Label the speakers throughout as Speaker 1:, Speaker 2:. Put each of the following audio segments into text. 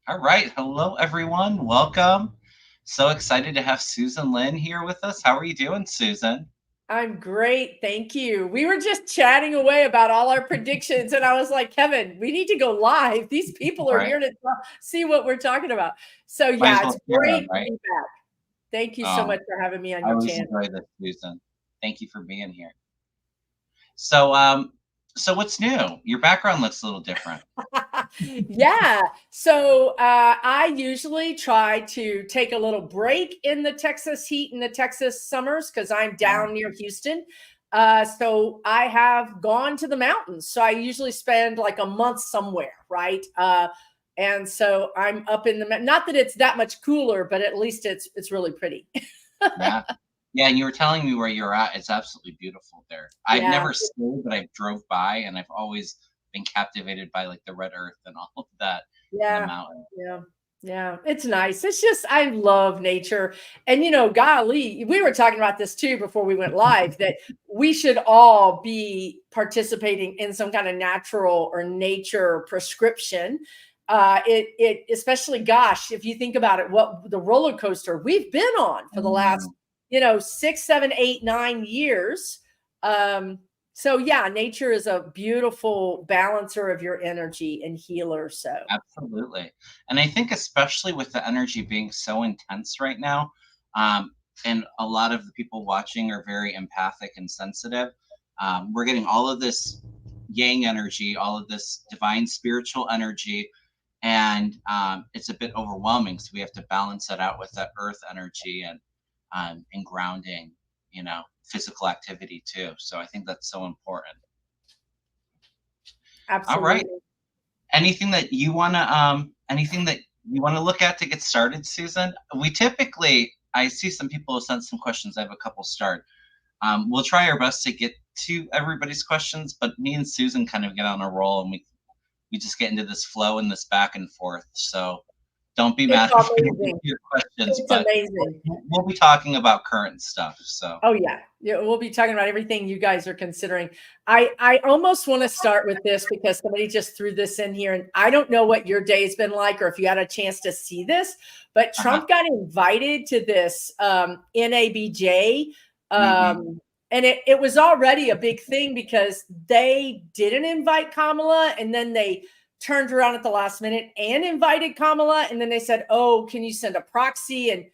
Speaker 1: All right. Hello, everyone. Welcome. So excited to have Susan Lynn here with us. How are you doing, Susan?
Speaker 2: I'm great. Thank you. We were just chatting away about all our predictions, and I was like, Kevin, we need to go live. These people are
Speaker 1: Right.
Speaker 2: here to see what we're talking about. So,
Speaker 1: Might as
Speaker 2: yeah,
Speaker 1: well
Speaker 2: it's
Speaker 1: share them,
Speaker 2: great to
Speaker 1: right?
Speaker 2: be back. Thank you so
Speaker 1: Um,
Speaker 2: much for having me on
Speaker 1: I
Speaker 2: your
Speaker 1: always
Speaker 2: channel.
Speaker 1: enjoy this, Susan. Thank you for being here. So what's new? Your background looks a little different.
Speaker 2: Yeah. So, I usually try to take a little break in the Texas heat and the Texas summers because I'm
Speaker 1: Yeah.
Speaker 2: down near Houston. So I have gone to the mountains. So I usually spend like a month somewhere, right? And so I'm up in the not that it's that much cooler, but at least it's really pretty.
Speaker 1: Yeah. Yeah, and you were telling me where you're at. It's absolutely beautiful there. I've
Speaker 2: Yeah.
Speaker 1: never stayed, but I've drove by and I've always been captivated by like the red earth and all of that in the
Speaker 2: Yeah,
Speaker 1: mountains.
Speaker 2: yeah, yeah. It's nice. It's just I love nature. And golly, we were talking about this too before we went live that we should all be participating in some kind of natural or nature prescription. It especially, gosh, if you think about it, what the roller coaster we've been on for the last,
Speaker 1: Mm.
Speaker 2: 6, 7, 8, 9 years. So yeah, nature is a beautiful balancer of your energy and healer. So
Speaker 1: Absolutely. And I think especially with the energy being so intense right now, um, and a lot of the people watching are very empathic and sensitive, we're getting all of this yang energy, all of this divine spiritual energy, and it's a bit overwhelming. So we have to balance that out with that earth energy and grounding, physical activity too. So I think that's so important. All right.
Speaker 2: absolutely.
Speaker 1: Anything that you wanna look at to get started, Susan? I see some people have sent some questions. I have a couple start. We'll try our best to get to everybody's questions, but me and Susan kind of get on a roll and we just get into this flow and this back and forth. So don't be
Speaker 2: It's
Speaker 1: mad if we don't get to
Speaker 2: amazing.
Speaker 1: your questions,
Speaker 2: It's
Speaker 1: but
Speaker 2: amazing.
Speaker 1: we'll be talking about current stuff. So
Speaker 2: Oh yeah. Yeah, we'll be talking about everything you guys are considering. I almost want to start with this because somebody just threw this in here and I don't know what your day's been like or if you had a chance to see this, but
Speaker 1: uh-huh.
Speaker 2: Trump got invited to this NABJ
Speaker 1: Mhm.
Speaker 2: and it was already a big thing because they didn't invite Kamala and then they turned around at the last minute and invited Kamala and then they said, "Oh, can you send a proxy?" And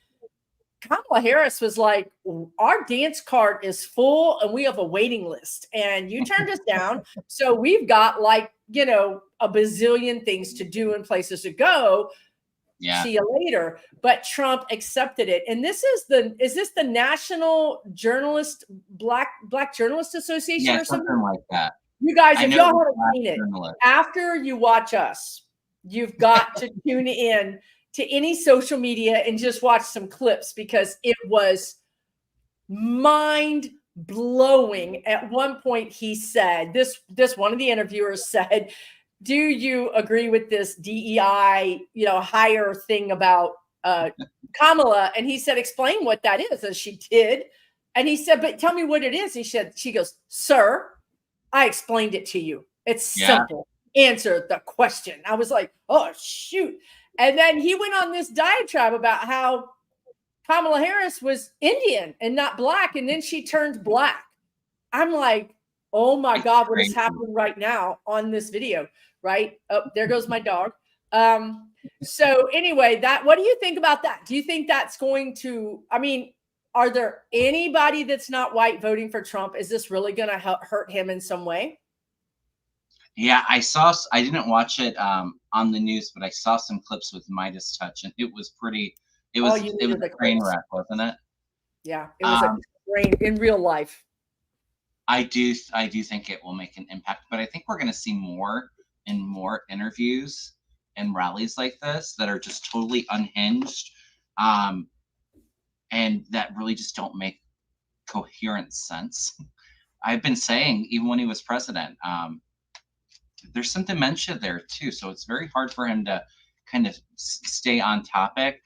Speaker 2: Kamala Harris was like, our dance card is full and we have a waiting list and you turned us down. So we've got like, a bazillion things to do and places to go.
Speaker 1: Yeah.
Speaker 2: See you later. But Trump accepted it. And is this the National Journalist, Black Journalist Association
Speaker 1: Yeah,
Speaker 2: or something?
Speaker 1: something like that.
Speaker 2: You guys,
Speaker 1: I
Speaker 2: if
Speaker 1: know
Speaker 2: y'all
Speaker 1: the
Speaker 2: haven't
Speaker 1: black
Speaker 2: seen it,
Speaker 1: journalist.
Speaker 2: after you watch us, you've got to tune in to any social media and just watch some clips because it was mind blowing. At one point, he said, this one of the interviewers said, "Do you agree with this DEI, higher thing about Kamala?" And he said, "Explain what that is." And she did. And he said, "But tell me what it is." She goes, "Sir, I explained it to you. It's
Speaker 1: Yeah.
Speaker 2: simple. Answer the question." I was like, "Oh, shoot." And then he went on this diatribe about how Kamala Harris was Indian and not black. And then she turned black. I'm like, oh my
Speaker 1: It's
Speaker 2: God, what is
Speaker 1: crazy.
Speaker 2: happening right now on this video? Right? Oh, there goes my dog. So anyway, what do you think about that? Do you think that's going to, are there anybody that's not white voting for Trump? Is this really going to hurt him in some way?
Speaker 1: Yeah, I didn't watch it, on the news, but I saw some clips with Midas Touch, and it was pretty it
Speaker 2: Oh,
Speaker 1: was
Speaker 2: you
Speaker 1: it was
Speaker 2: needed the
Speaker 1: a train
Speaker 2: clips.
Speaker 1: wreck, wasn't it?
Speaker 2: Yeah, it was a
Speaker 1: Um,
Speaker 2: train in real life.
Speaker 1: I do think it will make an impact, but I think we're gonna see more and more interviews and rallies like this that are just totally unhinged, um, and that really just don't make coherent sense. I've been saying even when he was president, there's some dementia there too, so it's very hard for him to kind of stay on topic.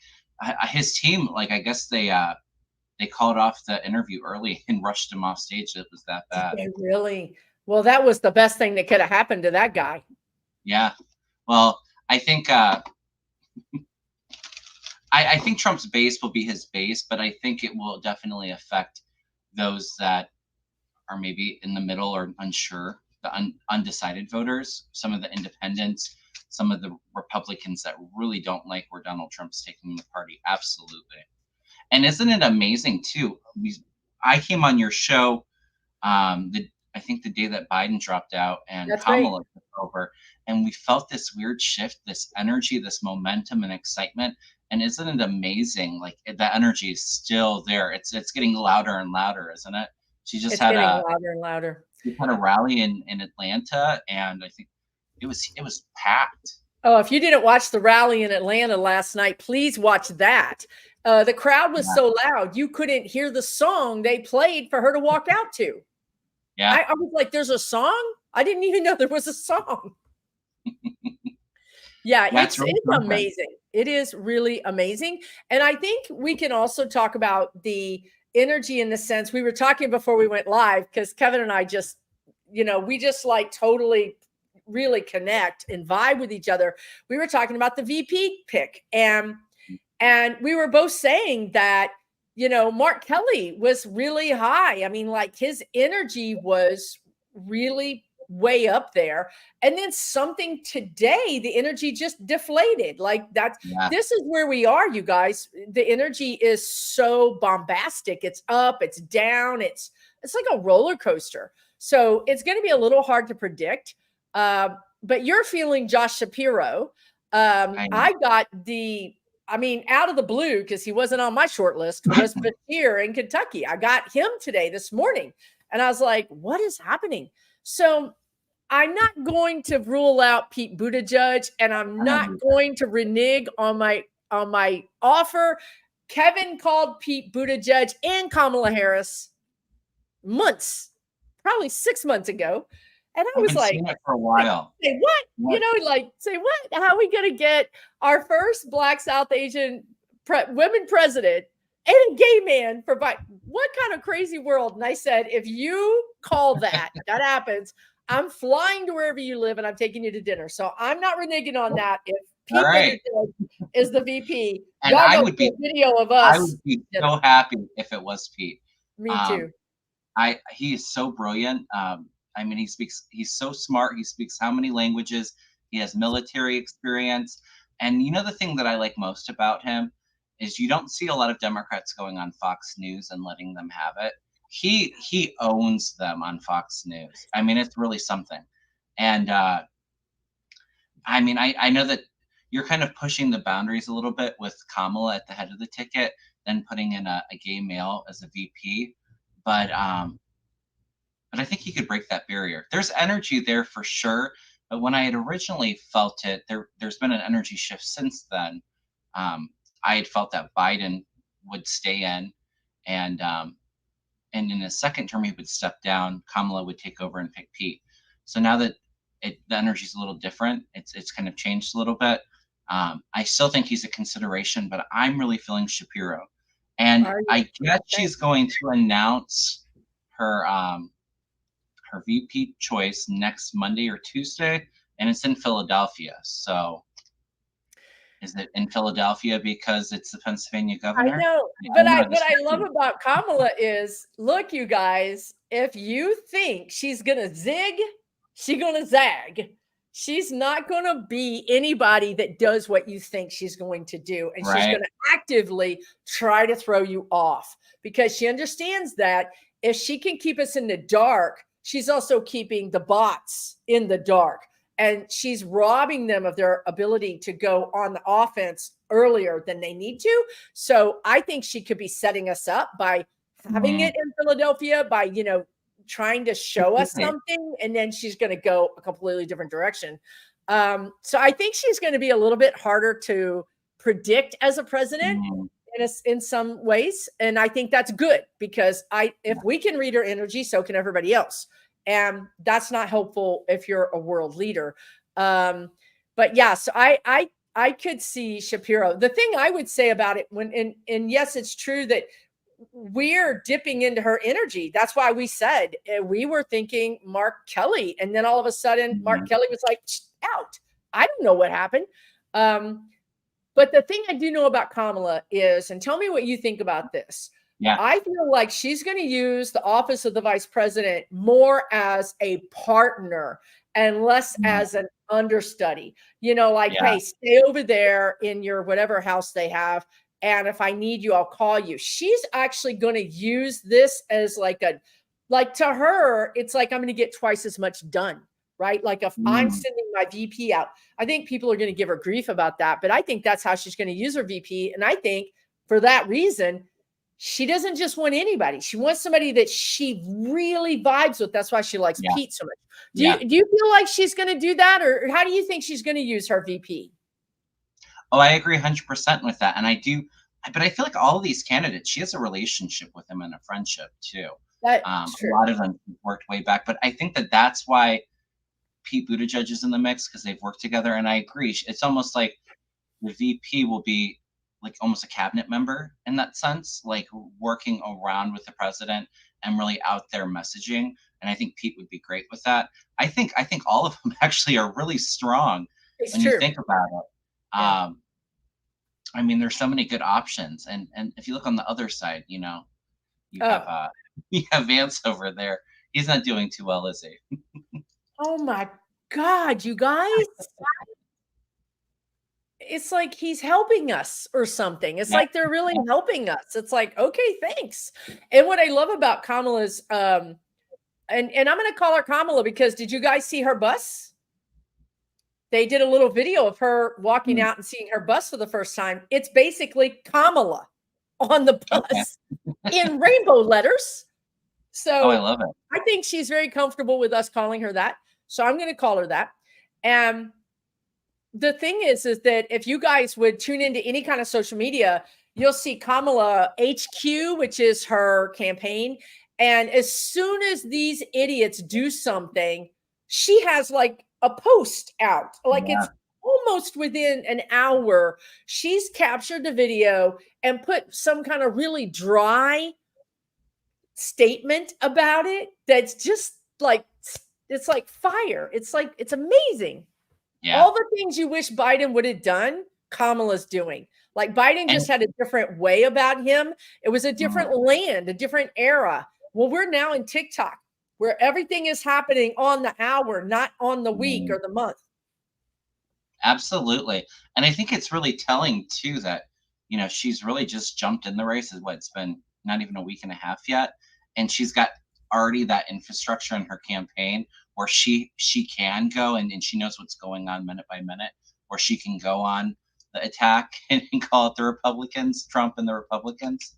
Speaker 1: His team, like I guess they called off the interview early and rushed him off stage. It was that
Speaker 2: Did
Speaker 1: bad.
Speaker 2: they really? Well, that was the best thing that could have happened to that guy.
Speaker 1: Yeah. Well, I think I think Trump's base will be his base, but I think it will definitely affect those that are maybe in the middle or unsure, the undecided voters, some of the independents, some of the Republicans that really don't like where Donald Trump's taking the party. Absolutely. And isn't it amazing too? I came on your show, I think the day that Biden dropped out and
Speaker 2: That's right.
Speaker 1: Kamala took over, and we felt this weird shift, this energy, this momentum and excitement. And isn't it amazing? Like that energy is still there. It's getting louder and louder, isn't it? She just
Speaker 2: It's
Speaker 1: had
Speaker 2: getting
Speaker 1: a
Speaker 2: louder and louder.
Speaker 1: she had a rally in Atlanta, and I think it was packed.
Speaker 2: Oh, if you didn't watch the rally in Atlanta last night, please watch that. The crowd was
Speaker 1: Yeah.
Speaker 2: so loud, you couldn't hear the song they played for her to walk out to.
Speaker 1: Yeah.
Speaker 2: I was like, there's a song? I didn't even know there was a song. Yeah,
Speaker 1: That's really
Speaker 2: it's
Speaker 1: something.
Speaker 2: amazing. It is really amazing. And I think we can also talk about the energy in the sense we were talking before we went live, because Kevin and I just, we just like totally really connect and vibe with each other. We were talking about the VP pick, and we were both saying that, Mark Kelly was really high. I mean, like his energy was really way up there. And then something today, the energy just deflated. Like this is where we are, you guys. The energy is so bombastic. It's up, it's down, it's like a roller coaster. So it's going to be a little hard to predict. But you're feeling Josh Shapiro. I got out of the blue, because he wasn't on my short list, was Bashir in Kentucky. I got him today, this morning. And I was like, what is happening? So I'm not going to rule out Pete Buttigieg, and I'm not going to renege on my offer. Kevin called Pete Buttigieg and Kamala Harris probably 6 months ago. And I was like,
Speaker 1: it for a while.
Speaker 2: Say what? Say what? How are we going to get our first Black South Asian women president and a gay man for Biden? What kind of crazy world? And I said, if you call that happens, I'm flying to wherever you live and I'm taking you to dinner. So I'm not reneging on that. If Pete Buttigieg is the VP,
Speaker 1: and I would be
Speaker 2: a video of us.
Speaker 1: I would be so happy if it was Pete.
Speaker 2: Me too.
Speaker 1: He is so brilliant. I mean, he's so smart. He speaks how many languages? He has military experience. And the thing that I like most about him is you don't see a lot of Democrats going on Fox News and letting them have it. He owns them on Fox News. I mean, it's really something. And I mean, I know that you're kind of pushing the boundaries a little bit with Kamala at the head of the ticket, then putting in a gay male as a VP. But I think he could break that barrier. There's energy there for sure. But when I had originally felt it, there's been an energy shift since then. I had felt that Biden would stay in, and in his second term he would step down. Kamala would take over and pick Pete. So now that the energy is a little different, it's kind of changed a little bit. I still think he's a consideration, but I'm really feeling Shapiro, and I guess she's going to announce her VP choice next Monday or Tuesday, and it's in Philadelphia. So is it in Philadelphia because it's the Pennsylvania governor?
Speaker 2: I know, but what I love about Kamala is, look, you guys, if you think she's gonna zig, she's gonna zag. She's not gonna be anybody that does what you think she's going to do, and she's gonna actively try to throw you off, because she understands that if she can keep us in the dark, she's also keeping the bots in the dark. And she's robbing them of their ability to go on the offense earlier than they need to. So I think she could be setting us up by having it in Philadelphia, by, trying to show us something. And then she's going to go a completely different direction. So I think she's going to be a little bit harder to predict as a president in some ways. And I think that's good, because if we can read her energy, so can everybody else. And that's not helpful if you're a world leader. But yeah, so I could see Shapiro. The thing I would say about it, and yes, it's true that we're dipping into her energy. That's why we said we were thinking Mark Kelly. And then all of a sudden, Mark Kelly was like, out. I don't know what happened. But But the thing I do know about Kamala is, and tell me what you think about this.
Speaker 1: Yeah.
Speaker 2: I feel like she's going to use the office of the vice president more as a partner and less as an understudy. Like,
Speaker 1: Yeah.
Speaker 2: hey, stay over there in your whatever house they have. And if I need you, I'll call you. She's actually going to use this as like to her, it's like, I'm going to get twice as much done, right? Like if I'm sending my VP out, I think people are going to give her grief about that, but I think that's how she's going to use her VP. And I think for that reason, she doesn't just want anybody. She wants somebody that she really vibes with. That's why she likes
Speaker 1: Yeah.
Speaker 2: Pete so much. Do
Speaker 1: Yeah.
Speaker 2: you feel like she's going to do that, or how do you think she's going to use her VP?
Speaker 1: Oh, I agree 100% with that. And I do, but I feel like all of these candidates, she has a relationship with them and a friendship too. A
Speaker 2: That's true.
Speaker 1: lot of them worked way back, but I think that that's why Pete Buttigieg is in the mix, because they've worked together. And I agree. It's almost like the VP will be like almost a cabinet member in that sense, like working around with the president and really out there messaging. And I think Pete would be great with that. I think all of them actually are really strong
Speaker 2: It's
Speaker 1: when you
Speaker 2: true.
Speaker 1: think about it.
Speaker 2: Yeah.
Speaker 1: I mean, there's so many good options, and if you look on the other side, you have you have Vance over there. He's not doing too well, is he?
Speaker 2: Oh my God, you guys. It's like he's helping us or something. It's
Speaker 1: Yeah,
Speaker 2: like they're really helping us. It's like, okay, thanks. And what I love about Kamala's and I'm going to call her Kamala because did you guys see her bus? They did a little video of her walking out and seeing her bus for the first time. It's basically Kamala on the
Speaker 1: okay.
Speaker 2: bus in rainbow letters.
Speaker 1: Oh, I
Speaker 2: So
Speaker 1: love it.
Speaker 2: I think she's very comfortable with us calling her that. So I'm going to call her that. And the thing is that if you guys would tune into any kind of social media, you'll see Kamala HQ, which is her campaign. And as soon as these idiots do something, she has like a post out. Like
Speaker 1: Yeah.
Speaker 2: it's almost within an hour. She's captured the video and put some kind of really dry statement about it that's just like, it's like fire. It's like, it's amazing.
Speaker 1: Yeah.
Speaker 2: All the things you wish Biden would have done, Kamala's doing. Like Biden just had a different way about him. It was a different land, a different era. Well, we're now in TikTok where everything is happening on the hour, not on the week or the month.
Speaker 1: Absolutely. And I think it's really telling too that, she's really just jumped in the race. It's been not even a week and a half yet. And she's got already that infrastructure in her campaign where she can go and she knows what's going on minute by minute, where she can go on the attack and call it the Republicans, Trump and the Republicans.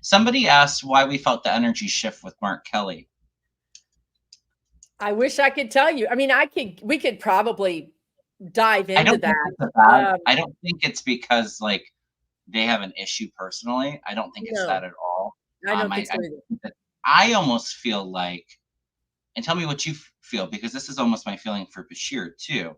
Speaker 1: Somebody asked why we felt the energy shift with Mark Kelly.
Speaker 2: I wish I could tell you. I mean, we could probably dive into that.
Speaker 1: I don't think it's because like they have an issue personally. I don't think it's that at all.
Speaker 2: I don't think so either.
Speaker 1: I almost feel like, and tell me what you feel, because this is almost my feeling for Bashir too.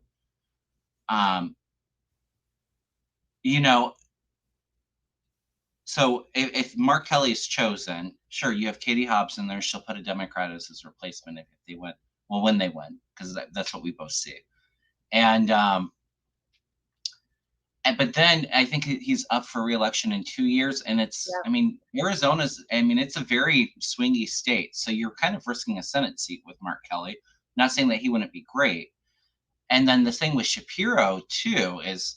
Speaker 1: So if Mark Kelly is chosen, sure, you have Katie Hobbs in there. She'll put a Democrat as his replacement if they win. Well, when they win, because that's what we both see. But then I think he's up for re-election in 2 years, and I mean, Arizona's, it's a very swingy state, so you're kind of risking a Senate seat with Mark Kelly. Not saying that he wouldn't be great. And then the thing with Shapiro too is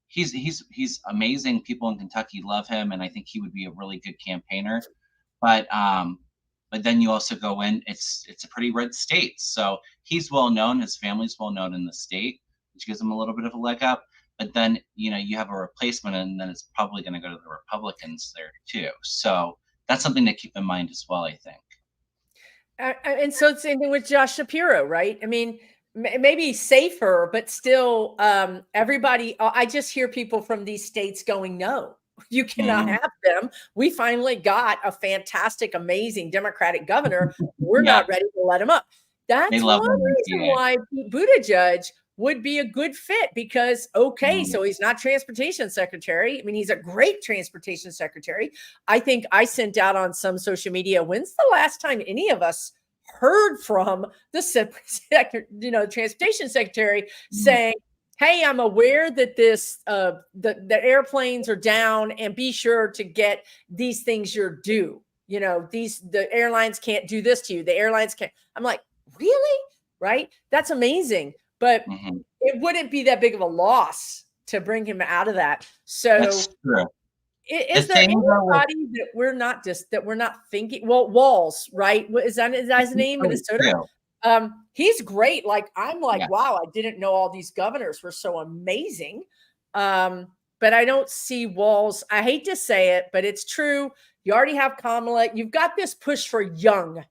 Speaker 1: he's amazing. People in Kentucky love him, and I think he would be a really good campaigner. But then you also go in, it's a pretty red state, so he's well known. His family's well known in the state, which gives him a little bit of a leg up. But then, you have a replacement, and then it's probably going to go to the Republicans there too. So that's something to keep in mind as well, I think.
Speaker 2: And so it's the same thing with Josh Shapiro, right? I mean, maybe safer, but still, everybody, I just hear people from these states going, no, you cannot have them. We finally got a fantastic, amazing Democratic governor. We're not ready to let him up. That's one reason why Pete Buttigieg would be a good fit, because, so he's not transportation secretary. I mean, he's a great transportation secretary. I think I sent out on some social media, when's the last time any of us heard from the transportation secretary saying, hey, I'm aware that this the airplanes are down, and be sure to get these things you're due. You know, the airlines can't do this to you. The airlines can't. I'm like, really? Right? That's amazing. But
Speaker 1: Mhm.
Speaker 2: it wouldn't be that big of a loss to bring him out of that.
Speaker 1: That's
Speaker 2: So
Speaker 1: true. The
Speaker 2: is there
Speaker 1: thing though with
Speaker 2: anybody that we're not thinking? Well, Walls, right? Is that his
Speaker 1: he's
Speaker 2: name,
Speaker 1: great
Speaker 2: Minnesota?
Speaker 1: too.
Speaker 2: He's great. Like, I'm like,
Speaker 1: Yeah.
Speaker 2: wow, I didn't know all these governors were so amazing. But I don't see Walls. I hate to say it, but it's true. You already have Kamala. You've got this push for young.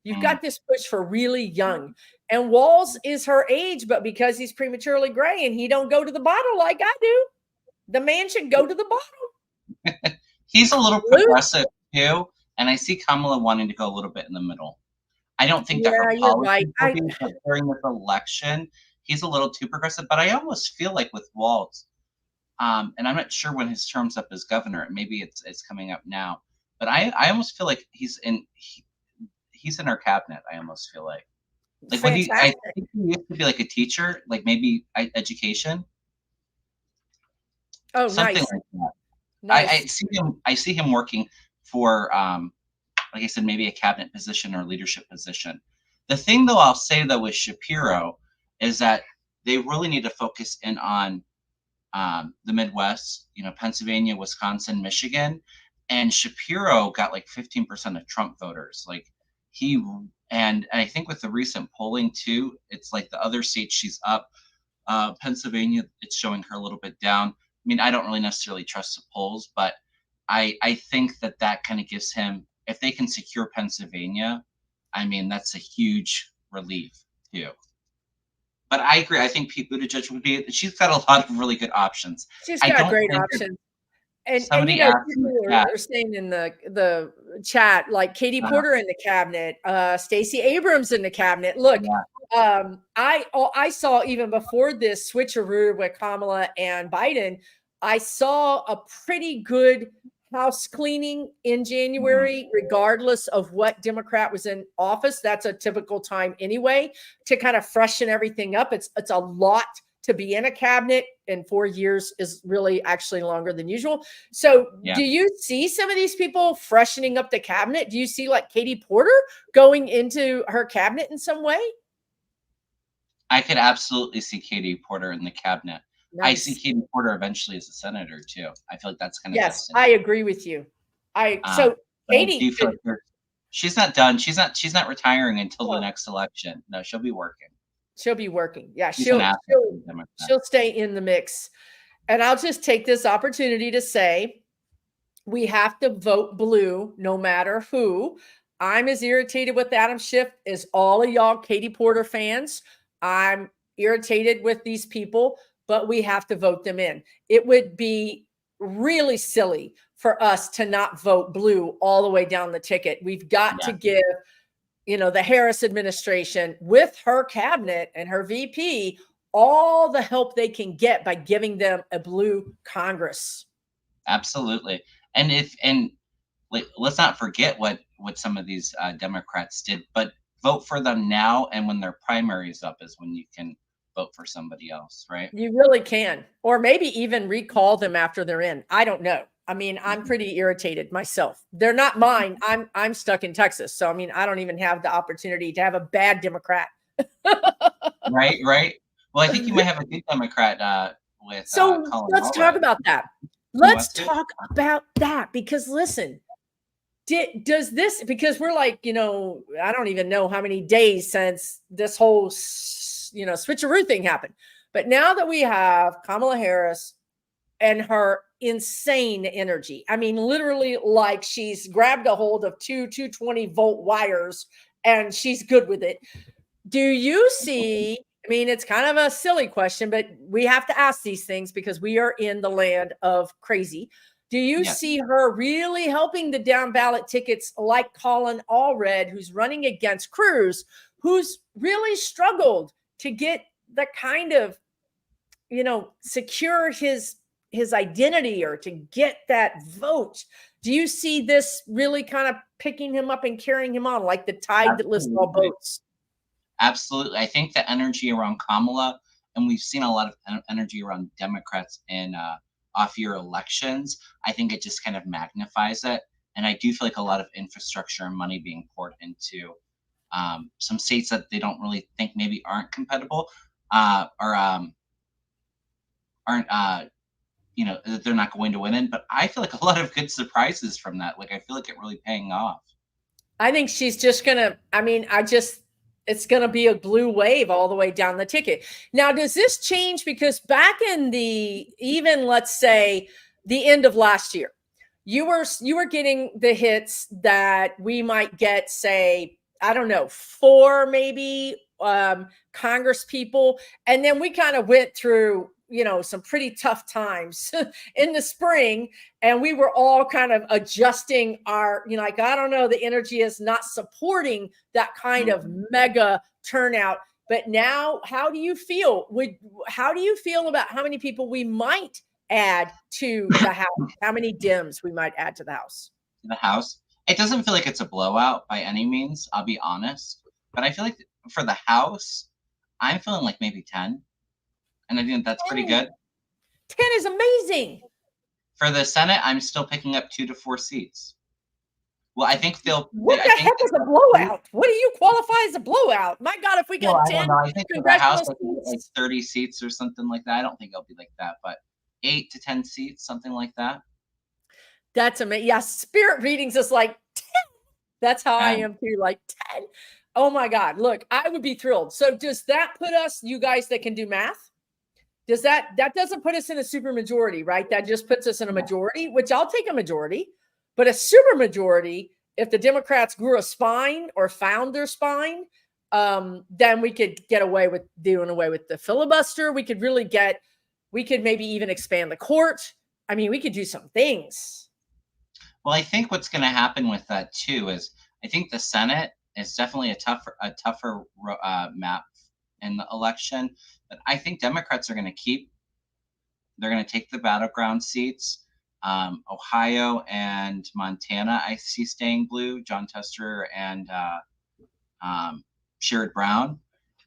Speaker 2: You've
Speaker 1: Mm.
Speaker 2: got this push for really young. And Walls is her age, but because he's prematurely gray and he don't go to the bottle like I do, the man should go to the bottle.
Speaker 1: He's a little
Speaker 2: Luke,
Speaker 1: progressive too, and I see Kamala wanting to go a little bit in the middle. I don't think that her
Speaker 2: yeah, you're right.
Speaker 1: policies will be, but during this election, he's a little too progressive. But I almost feel like with Waltz, and I'm not sure when his term's up as governor. Maybe it's coming up now. But I almost feel like he's in our cabinet. I almost feel like when I
Speaker 2: Fantastic.
Speaker 1: think he used to be like a teacher, like maybe education,
Speaker 2: Oh,
Speaker 1: something
Speaker 2: nice.
Speaker 1: like that.
Speaker 2: Nice.
Speaker 1: I see him working for like I said, maybe a cabinet position or leadership position. The thing though I'll say though with Shapiro is that they really need to focus in on the Midwest, you know, Pennsylvania, Wisconsin, Michigan, and Shapiro got like 15% of Trump voters. Like he and I think with the recent polling too, it's like the other states she's up. Pennsylvania, it's showing her a little bit down. I mean, I don't really necessarily trust the polls, but I think that kind of gives him, if they can secure Pennsylvania, I mean, that's a huge relief too. But I agree. I think Pete Buttigieg would be. She's got a lot of really good options.
Speaker 2: She's
Speaker 1: I
Speaker 2: got
Speaker 1: don't
Speaker 2: great
Speaker 1: think that
Speaker 2: options. And you
Speaker 1: somebody
Speaker 2: know,
Speaker 1: asked in the
Speaker 2: people
Speaker 1: chat.
Speaker 2: are saying in the chat, like Katie
Speaker 1: Uh,
Speaker 2: Porter in the cabinet, Stacey Abrams in the cabinet. Look,
Speaker 1: yeah,
Speaker 2: I saw even before this switcheroo with Kamala and Biden, I saw a pretty good house cleaning in
Speaker 1: mhm,
Speaker 2: January, regardless of what Democrat was in office. That's a typical time anyway to kind of freshen everything up. It's a lot to be in a cabinet, and 4 years is really actually longer than usual. So,
Speaker 1: yeah.
Speaker 2: do you see some of these people freshening up the cabinet? Do you see like Katie Porter going into her cabinet in some way?
Speaker 1: I could absolutely see Katie Porter in the cabinet. I see
Speaker 2: Nice.
Speaker 1: Katie Porter eventually as a senator too. I feel like that's kind of
Speaker 2: Yes,
Speaker 1: destiny.
Speaker 2: I agree with you. I
Speaker 1: Um,
Speaker 2: so
Speaker 1: but I
Speaker 2: Katie
Speaker 1: do feel
Speaker 2: could,
Speaker 1: like she's not done. She's not retiring until the
Speaker 2: no,
Speaker 1: next election. No, she'll be working.
Speaker 2: she'll be working. Yeah,
Speaker 1: She's an asset to
Speaker 2: she'll
Speaker 1: the Democrats.
Speaker 2: she'll stay in the mix. And I'll just take this opportunity to say we have to vote blue no matter who. I'm as irritated with Adam Schiff as all of y'all Katie Porter fans. I'm irritated with these people, but we have to vote them in. It would be really silly for us to not vote blue all the way down the ticket. We've got to
Speaker 1: Yeah,
Speaker 2: give, the Harris administration with her cabinet and her VP all the help they can get by giving them a blue Congress.
Speaker 1: absolutely. Let's not forget what some of these Democrats did, but vote for them now, and when their primary is up is when you can vote for somebody else, right?
Speaker 2: You really can. Or maybe even recall them after they're in. I don't know. I mean, I'm
Speaker 1: Mhm.
Speaker 2: pretty irritated myself. They're not mine. I'm stuck in Texas. So I mean, I don't even have the opportunity to have a bad Democrat.
Speaker 1: Right, right. Well, I think you might have a good Democrat with
Speaker 2: So
Speaker 1: Colin
Speaker 2: let's talk
Speaker 1: Allred.
Speaker 2: about that.
Speaker 1: You
Speaker 2: Let's
Speaker 1: want to?
Speaker 2: talk about that because listen, does this, because we're like, I don't even know how many days since this whole switcheroo thing happened. But now that we have Kamala Harris and her insane energy, I mean, literally, like she's grabbed a hold of 220-volt wires and she's good with it. Do you see? I mean, it's kind of a silly question, but we have to ask these things because we are in the land of crazy. Do you
Speaker 1: Yeah,
Speaker 2: see her really helping the down ballot tickets like Colin Allred, who's running against Cruz, who's really struggled to get the kind of, secure his identity or to get that vote? Do you see this really kind of picking him up and carrying him on like the tide that lifts all
Speaker 1: absolutely.
Speaker 2: boats?
Speaker 1: Absolutely. I think the energy around Kamala and we've seen a lot of energy around Democrats in off-year elections, I think it just kind of magnifies it. And I do feel like a lot of infrastructure and money being poured into some states that they don't really think maybe aren't compatible or aren't that they're not going to win in. But I feel like a lot of good surprises from that. Like I feel like it really paying off.
Speaker 2: I think she's just gonna. It's gonna be a blue wave all the way down the ticket. Now, does this change? Because back in let's say the end of last year, you were getting the hits that we might get, say, I don't know, 4 maybe Congress people, and then we kind of went through some pretty tough times in the spring, and we were all kind of adjusting our like, I don't know, the energy is not supporting that kind of mega turnout. But now, how do you feel about how many people we might add to the House? How many Dems we might add to the House?
Speaker 1: It doesn't feel like it's a blowout by any means, I'll be honest, but I feel like for the House, I'm feeling like maybe 10. And I think that's pretty good.
Speaker 2: 10 is amazing.
Speaker 1: For the Senate, I'm still picking up 2 to 4 seats. Well, I think
Speaker 2: What the heck is a blowout? What do you qualify as a blowout? My God, if we got 10,
Speaker 1: I think for the House, like 30 seats or something like that. I don't think it'll be like that, but 8 to 10 seats, something like that.
Speaker 2: That's amazing. Yeah, spirit readings is like 10. That's how I am too, like 10. Oh my God. Look, I would be thrilled. So does that put us, you guys that can do math, that doesn't put us in a super majority, right? That just puts us in a majority, which I'll take a majority, but a super majority, if the Democrats grew a spine or found their spine, then we could get away with doing away with the filibuster. We could maybe even expand the court. I mean, we could do some things.
Speaker 1: Well, I think what's going to happen with that too is I think the Senate is definitely a tougher map in the election. But I think Democrats are going to they're going to take the battleground seats. Ohio and Montana, I see staying blue, John Tester and Sherrod Brown.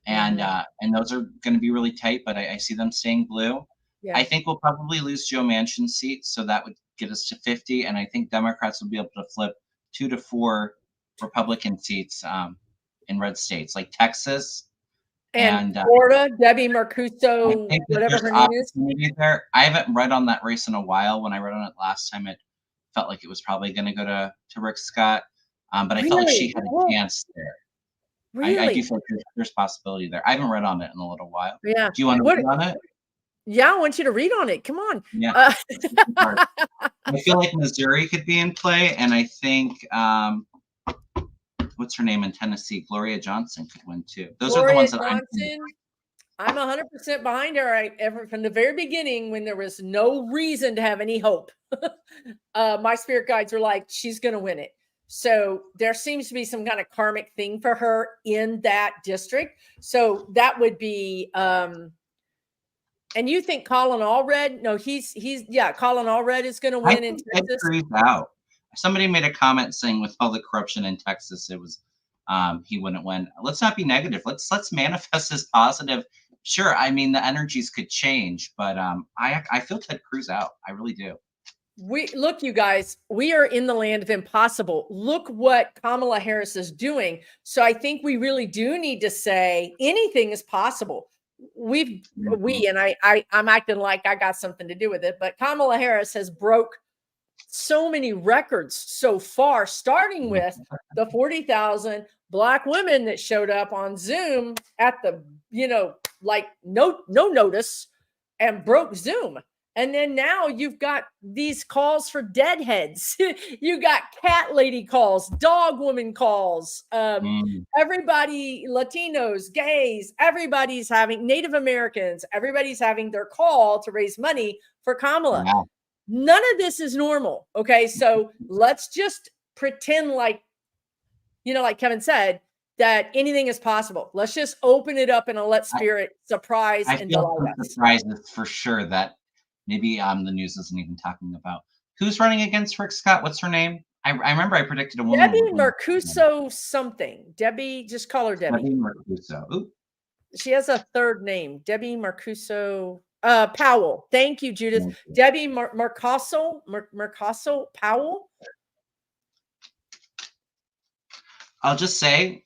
Speaker 1: And those are going to be really tight, but I see them staying blue. Yeah. I think we'll probably lose Joe Manchin's seat, so that would get us to 50. And I think Democrats will be able to flip 2 to 4 Republican seats in red states like Texas
Speaker 2: and Florida. Debbie Mercuso, whatever her name is.
Speaker 1: There. I haven't read on that race in a while. When I read on it last time, it felt like it was probably going to go to Rick Scott, but I felt like she had a chance there. Really? I do feel like there's possibility there. I haven't read on it in a little while.
Speaker 2: Yeah.
Speaker 1: Do you want to read on it?
Speaker 2: Yeah, I want you to read on it. Come on.
Speaker 1: Yeah. I feel like Missouri could be in play, and I think what's her name in Tennessee? Gloria Johnson could win too. Those are the ones that
Speaker 2: I'm 100% behind her. From the very beginning, when there was no reason to have any hope, my spirit guides were like, she's going to win it. So there seems to be some kind of karmic thing for her in that district. So that would be, and you think Colin Allred? No, Colin Allred is going to win in Texas.
Speaker 1: Out. Somebody made a comment saying with all the corruption in Texas, it was he wouldn't win. Let's not be negative. Let's manifest as positive. Sure, I mean the energies could change, but I feel Ted Cruz out. I really do.
Speaker 2: Look, you guys, we are in the land of impossible. Look what Kamala Harris is doing. So I think we really do need to say anything is possible. I'm acting like I got something to do with it, but Kamala Harris has broke so many records so far, starting with the 40,000 Black women that showed up on Zoom at the, like no notice and broke Zoom. And then now you've got these calls for deadheads. You got cat lady calls, dog woman calls, everybody, Latinos, gays, everybody's having Native Americans, everybody's having their call to raise money for Kamala. Wow. None of this is normal. Okay. So let's just pretend like, like Kevin said, that anything is possible. Let's just open it up and let spirit surprise and delight us.
Speaker 1: Surprises for sure that maybe the news isn't even talking about. Who's running against Rick Scott? What's her name? I remember I predicted a woman.
Speaker 2: Debbie Mercuso something. Debbie, just call her Debbie.
Speaker 1: Debbie Mercuso. Ooh.
Speaker 2: She has a third name, Debbie Marcuso Powell. Thank you, Judith. Debbie Marcaso Powell.
Speaker 1: I'll just say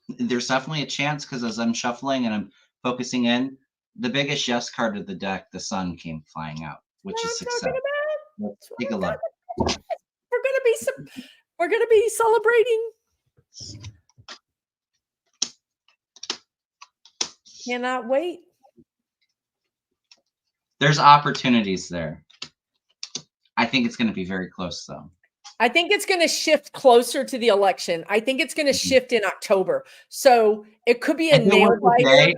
Speaker 1: there's definitely a chance, because as I'm shuffling and I'm focusing in, the biggest yes card of the deck, the sun, came flying out, which is success. Let's take a look.
Speaker 2: We're gonna be celebrating. Cannot wait.
Speaker 1: There's opportunities there. I think it's going to be very close, though.
Speaker 2: I think it's going to shift closer to the election. I think it's going to shift in October. So it could be a nail biter.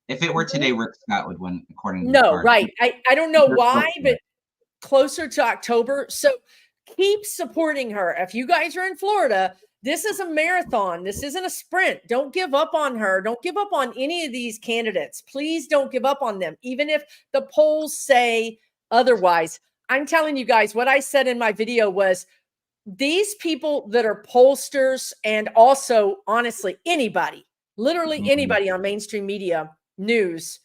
Speaker 1: If it were today, Rick Scott would win, according to
Speaker 2: the card. Right. I don't know why, but closer to October. So keep supporting her. If you guys are in Florida, this is a marathon. This isn't a sprint. Don't give up on her. Don't give up on any of these candidates. Please don't give up on them. Even if the polls say otherwise. I'm telling you guys, what I said in my video was, these people that are pollsters, and also, honestly, anybody, literally anybody on mainstream media news,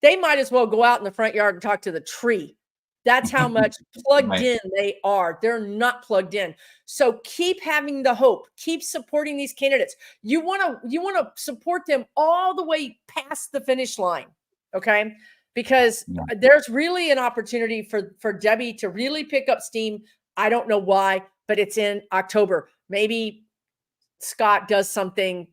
Speaker 2: they might as well go out in the front yard and talk to the tree. That's how much plugged in they are. They're not plugged in. So keep having the hope. Keep supporting these candidates. You want to support them all the way past the finish line, okay? Because there's really an opportunity for Debbie to really pick up steam. I don't know why, but it's in October. Maybe Scott does something,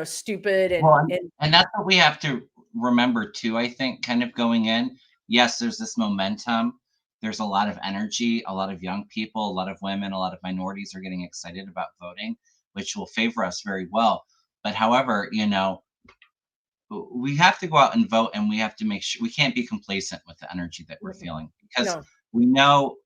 Speaker 2: stupid.
Speaker 1: And that's what we have to remember too, I think, kind of going in. Yes, there's this momentum. There's a lot of energy, a lot of young people, a lot of women, a lot of minorities are getting excited about voting, which will favor us very well. But however, we have to go out and vote, and we have to make sure we can't be complacent with the energy that we're feeling, because we know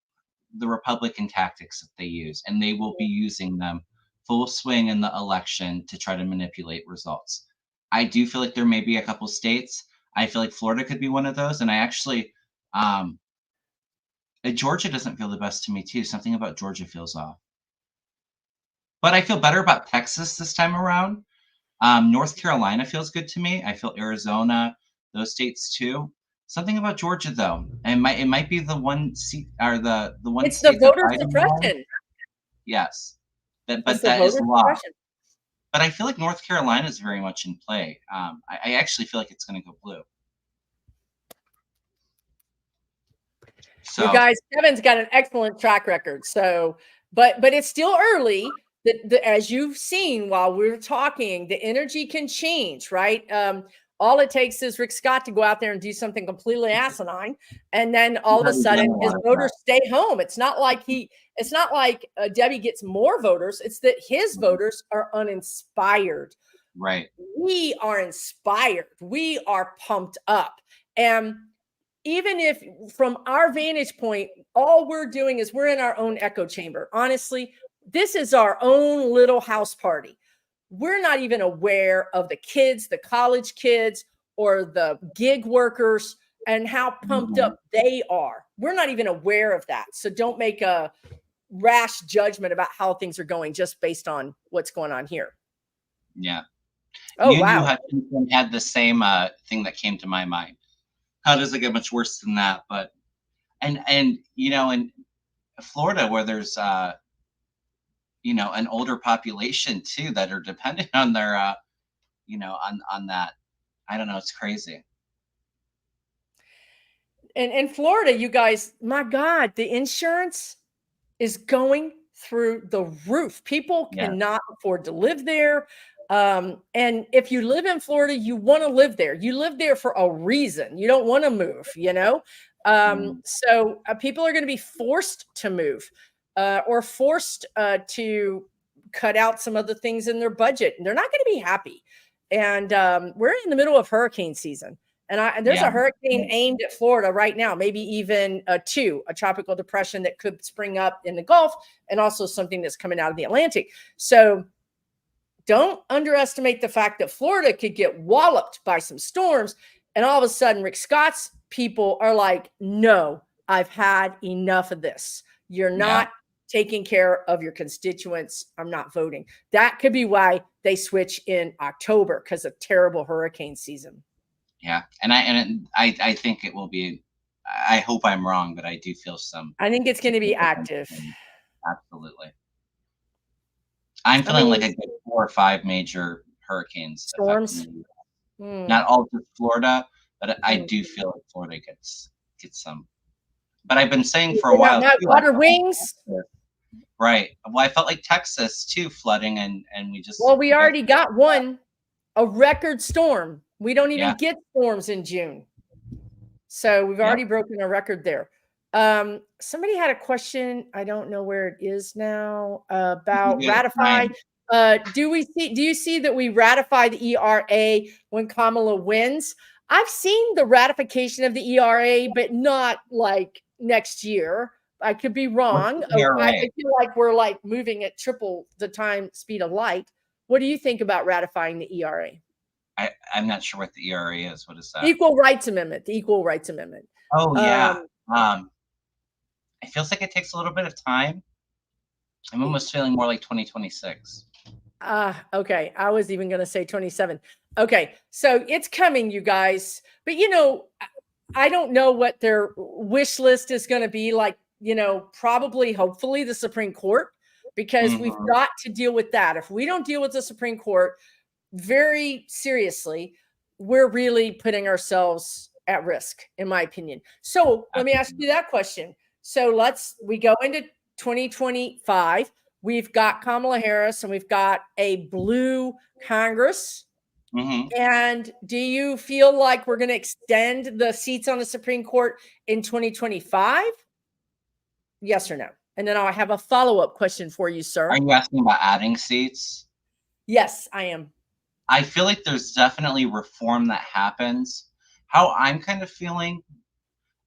Speaker 1: the Republican tactics that they use, and they will be using them full swing in the election to try to manipulate results. I do feel like there may be a couple states. I feel like Florida could be one of those. And I actually, Georgia doesn't feel the best to me too. Something about Georgia feels off. But I feel better about Texas this time around. North Carolina feels good to me. I feel Arizona, those states too. Something about Georgia, though, and it might be the one seat, or the one.
Speaker 2: It's the voter suppression.
Speaker 1: Yes, but that is law. But I feel like North Carolina is very much in play. I actually feel like it's going to go blue. So,
Speaker 2: you guys, Kevin's got an excellent track record. So, but it's still early. As you've seen while we're talking, the energy can change, right? All it takes is Rick Scott to go out there and do something completely asinine, and then all of a sudden his voters stay home. It's not like Debbie gets more voters. It's that his voters are uninspired.
Speaker 1: Right.
Speaker 2: We are inspired. We are pumped up. And even if from our vantage point, all we're doing is we're in our own echo chamber. Honestly, this is our own little house party. We're not even aware of the kids, the college kids, or the gig workers, and how pumped up they are. We're not even aware of that. So don't make a rash judgment about how things are going just based on what's going on here.
Speaker 1: Yeah.
Speaker 2: Oh, wow.
Speaker 1: Hutchinson had the same thing that came to my mind. How does it get much worse than that? But, and in Florida, where there's, an older population too that are dependent on their, on that. I don't know. It's crazy.
Speaker 2: And in Florida, you guys, my God, the insurance is going through the roof. People cannot afford to live there. And if you live in Florida, you want to live there. You live there for a reason. You don't want to move, So people are going to be forced to move. Or forced to cut out some of the things in their budget. They're not going to be happy. And we're in the middle of hurricane season. And there's a hurricane aimed at Florida right now, maybe even a tropical depression that could spring up in the Gulf, and also something that's coming out of the Atlantic. So don't underestimate the fact that Florida could get walloped by some storms. And all of a sudden, Rick Scott's people are like, no, I've had enough of this. You're not taking care of your constituents. I'm not voting. That could be why they switch in October, because of terrible hurricane season.
Speaker 1: Yeah, and I think it will be. I hope I'm wrong, but I do feel some.
Speaker 2: I think it's going to be active.
Speaker 1: Absolutely. I'm feeling like a good 4 or 5 major hurricanes
Speaker 2: storms.
Speaker 1: Not all just Florida, but I do feel like Florida gets some. But I've been saying for a while too,
Speaker 2: water wings.
Speaker 1: Right. Well, I felt like Texas too, flooding, and we just.
Speaker 2: Well, we already got one, a record storm. We don't even get storms in June, so we've already broken a record there. Somebody had a question. I don't know where it is now, about ratify. Do you see that we ratify the ERA when Kamala wins? I've seen the ratification of the ERA, but not like next year. I could be wrong. I feel like we're like moving at triple the time speed of light. What do you think about ratifying the ERA?
Speaker 1: I'm not sure what the ERA is. What is that?
Speaker 2: Equal Rights Amendment. The Equal Rights Amendment.
Speaker 1: Oh yeah. It feels like it takes a little bit of time. I'm almost feeling more like 2026.
Speaker 2: Okay. I was even going to say 27. Okay. So it's coming, you guys. But, I don't know what their wish list is going to be like, probably, hopefully the Supreme Court, because we've got to deal with that. If we don't deal with the Supreme Court very seriously, we're really putting ourselves at risk, in my opinion. So let me ask you that question. So we go into 2025. We've got Kamala Harris and we've got a blue Congress. And do you feel like we're going to extend the seats on the Supreme Court in 2025? Yes or no? And then I'll have a follow-up question for you, sir.
Speaker 1: Are you asking about adding seats?
Speaker 2: Yes, I am.
Speaker 1: I feel like there's definitely reform that happens. How I'm kind of feeling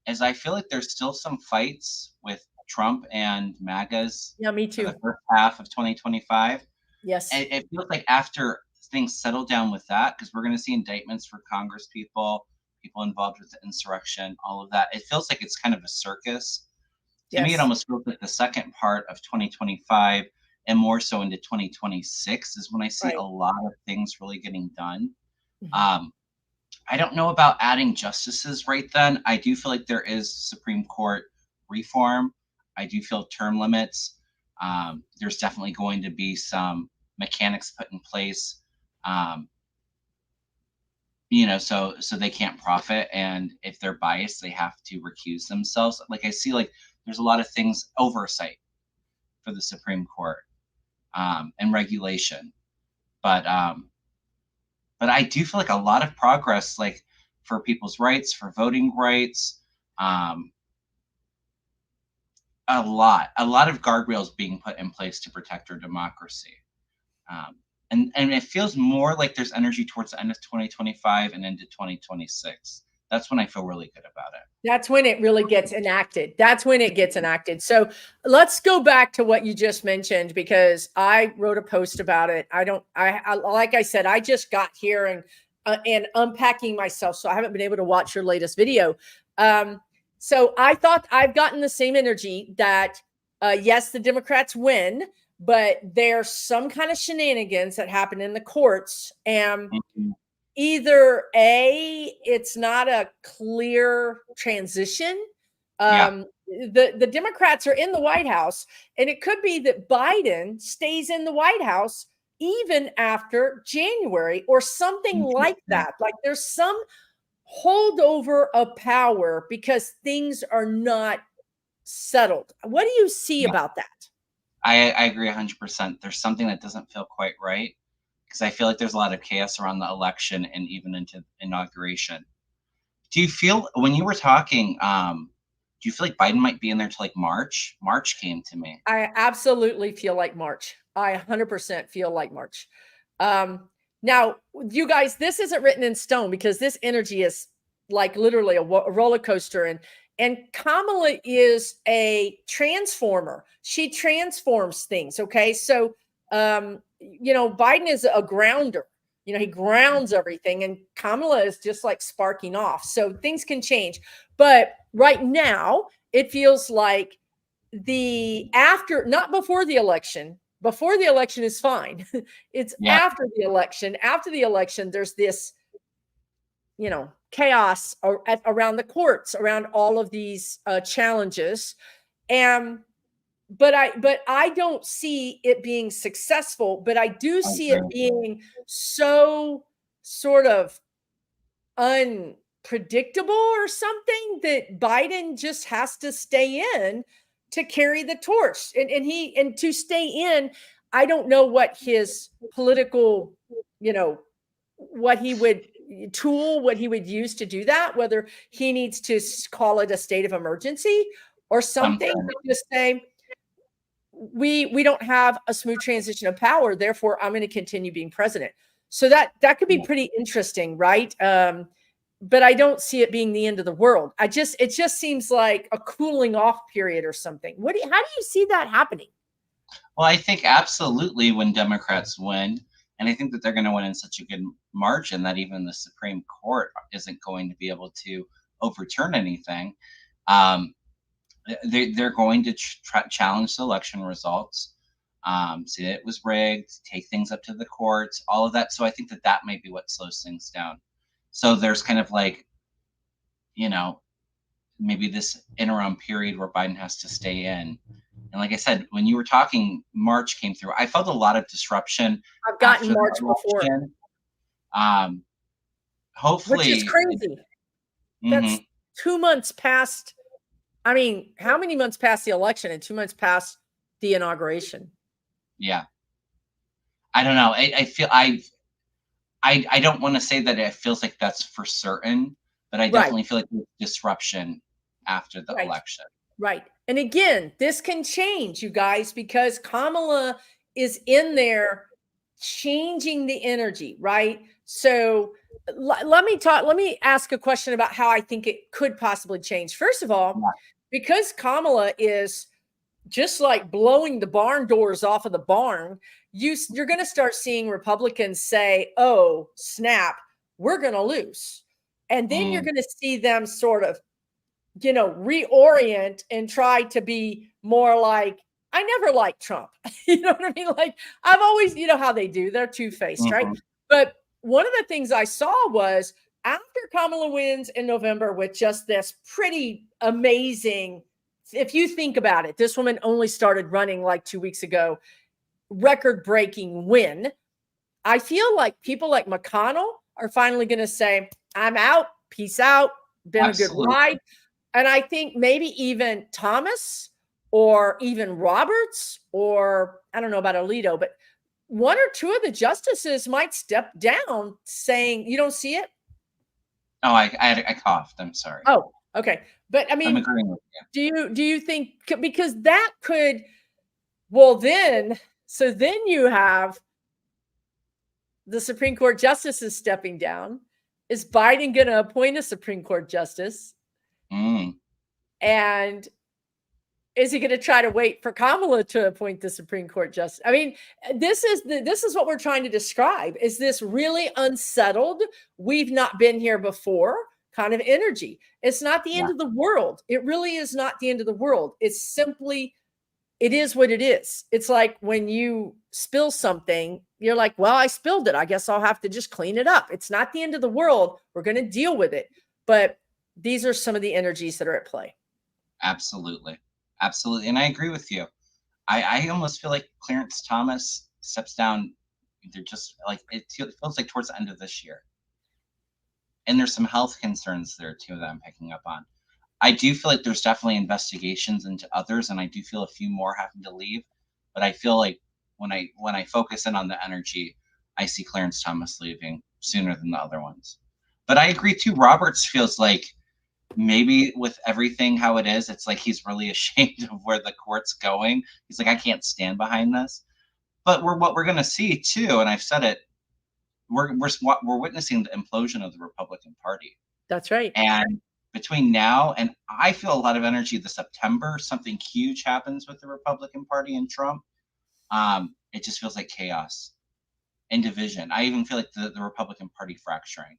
Speaker 1: is I feel like there's still some fights with Trump and MAGAs.
Speaker 2: Yeah, me too.
Speaker 1: For the first half of 2025.
Speaker 2: Yes.
Speaker 1: It feels like after things settle down with that, because we're going to see indictments for Congress people involved with the insurrection, all of that. It feels like it's kind of a circus. To me, it almost feels like the second part of 2025 and more so into 2026 is when I see a lot of things really getting done. I don't know about adding justices right then. I do feel like there is Supreme Court reform. I do feel term limits. There's definitely going to be some mechanics put in place, so they can't profit. And if they're biased, they have to recuse themselves. Like I see, like there's a lot of things, oversight for the Supreme Court, and regulation. But I do feel like a lot of progress, like for people's rights, for voting rights, a lot of guardrails being put in place to protect our democracy. And it feels more like there's energy towards the end of 2025 and into 2026. That's when I feel really good about it.
Speaker 2: That's when it really gets enacted. So let's go back to what you just mentioned, because I wrote a post about it. I like I said, I just got here and unpacking myself, so I haven't been able to watch your latest video. So I thought I've gotten the same energy that, yes, the Democrats win, but there's some kind of shenanigans that happen in the courts. And either A, it's not a clear transition. The Democrats are in the White House, and it could be that Biden stays in the White House even after January or something like that. Like there's some holdover of power because things are not settled. What do you see about that?
Speaker 1: I agree 100%. There's something that doesn't feel quite right, because I feel like there's a lot of chaos around the election and even into inauguration. Do you feel, when you were talking, do you feel like Biden might be in there to like March? March came to me.
Speaker 2: I absolutely feel like March. I 100% feel like March. Now, you guys, this isn't written in stone, because this energy is like literally a roller coaster. And Kamala is a transformer. She transforms things. Okay. So, Biden is a grounder. He grounds everything, and Kamala is just like sparking off. So things can change. But right now, it feels like the after, not before the election. Before the election is fine. It's
Speaker 1: Yeah.
Speaker 2: after the election. After the election, there's this, chaos around the courts, around all of these challenges, and but I don't see it being successful. But I do see it
Speaker 1: Okay.
Speaker 2: being so sort of unpredictable or something that Biden just has to stay in to carry the torch. And to stay in, I don't know what his political, what he would what he would use to do that, whether he needs to call it a state of emergency or something
Speaker 1: Something.
Speaker 2: to just say, we don't have a smooth transition of power, therefore I'm going to continue being president. So that could be pretty interesting, right? But I don't see it being the end of the world. It just seems like a cooling off period or something. How do you see that happening?
Speaker 1: Well, I think absolutely when Democrats win, and I think that they're going to win in such a good margin that even the Supreme Court isn't going to be able to overturn anything. Um, they're going to challenge the election results, say it was rigged, take things up to the courts, all of that. So I think that that might be what slows things down. So there's kind of like, you know, maybe this interim period where Biden has to stay in. And like I said, when you were talking, March came through. I felt a lot of disruption
Speaker 2: I've gotten
Speaker 1: after
Speaker 2: March
Speaker 1: the
Speaker 2: before,
Speaker 1: election. Um,
Speaker 2: which is
Speaker 1: hopefully,
Speaker 2: crazy. That's 2 months past. I mean, how many months past the election and 2 months past the inauguration?
Speaker 1: yeah. I don't know. I feel I don't want to say that it feels like that's for certain, but I
Speaker 2: Right,
Speaker 1: definitely feel like there's disruption after the
Speaker 2: right,
Speaker 1: election.
Speaker 2: right. And again, this can change, you guys, because Kamala is in there changing the energy, right? So let me ask a question about how I think it could possibly change. First of all,
Speaker 1: Yeah.
Speaker 2: because Kamala is just like blowing the barn doors off of the barn, you're going to start seeing Republicans say, "Oh, snap, we're going to lose." And then you're
Speaker 1: Mm,
Speaker 2: going to see them sort of, reorient and try to be more like, I never liked Trump. You know what I mean? Like, I've always, how they do, they're two-faced, right?
Speaker 1: mhm.
Speaker 2: But one of the things I saw was after Kamala wins in November with just this pretty amazing, if you think about it, this woman only started running like 2 weeks ago, record breaking win. I feel like people like McConnell are finally going to say, I'm out, peace out, been a good
Speaker 1: Absolutely.
Speaker 2: ride. And I think maybe even Thomas or even Roberts, or I don't know about Alito, but one or two of the justices might step down saying, you don't see it?
Speaker 1: Oh, I coughed. I'm sorry.
Speaker 2: Oh, okay. But I
Speaker 1: I'm
Speaker 2: mean,
Speaker 1: agreeing with you.
Speaker 2: do you think, because that could, well, then you have the Supreme Court justices stepping down. Is Biden going to appoint a Supreme Court justice?
Speaker 1: Mm,
Speaker 2: And is he going to try to wait for Kamala to appoint the Supreme Court justice? I mean, this is what we're trying to describe. Is this really unsettled? We've not been here before kind of energy. It's not the end
Speaker 1: yeah,
Speaker 2: of the world. It really is not the end of the world. It's simply, it is what it is. It's like when you spill something, you're like, well, I spilled it. I guess I'll have to just clean it up. It's not the end of the world. We're going to deal with it. But these are some of the energies that are at play.
Speaker 1: absolutely. Absolutely. And I agree with you. I almost feel like Clarence Thomas steps down. They're just like, it feels like towards the end of this year. And there's some health concerns there too that I'm picking up on. I do feel like there's definitely investigations into others, and I do feel a few more having to leave. But I feel like when I focus in on the energy, I see Clarence Thomas leaving sooner than the other ones. But I agree too. Roberts feels like maybe with everything how it is, it's like he's really ashamed of where the court's going. He's like, I can't stand behind this. But what we're going to see too, and I've said it, we're witnessing the implosion of the Republican Party.
Speaker 2: That's right.
Speaker 1: And between now and I feel a lot of energy this September, something huge happens with the Republican Party and Trump. It just feels like chaos and division. I even feel like the Republican Party fracturing,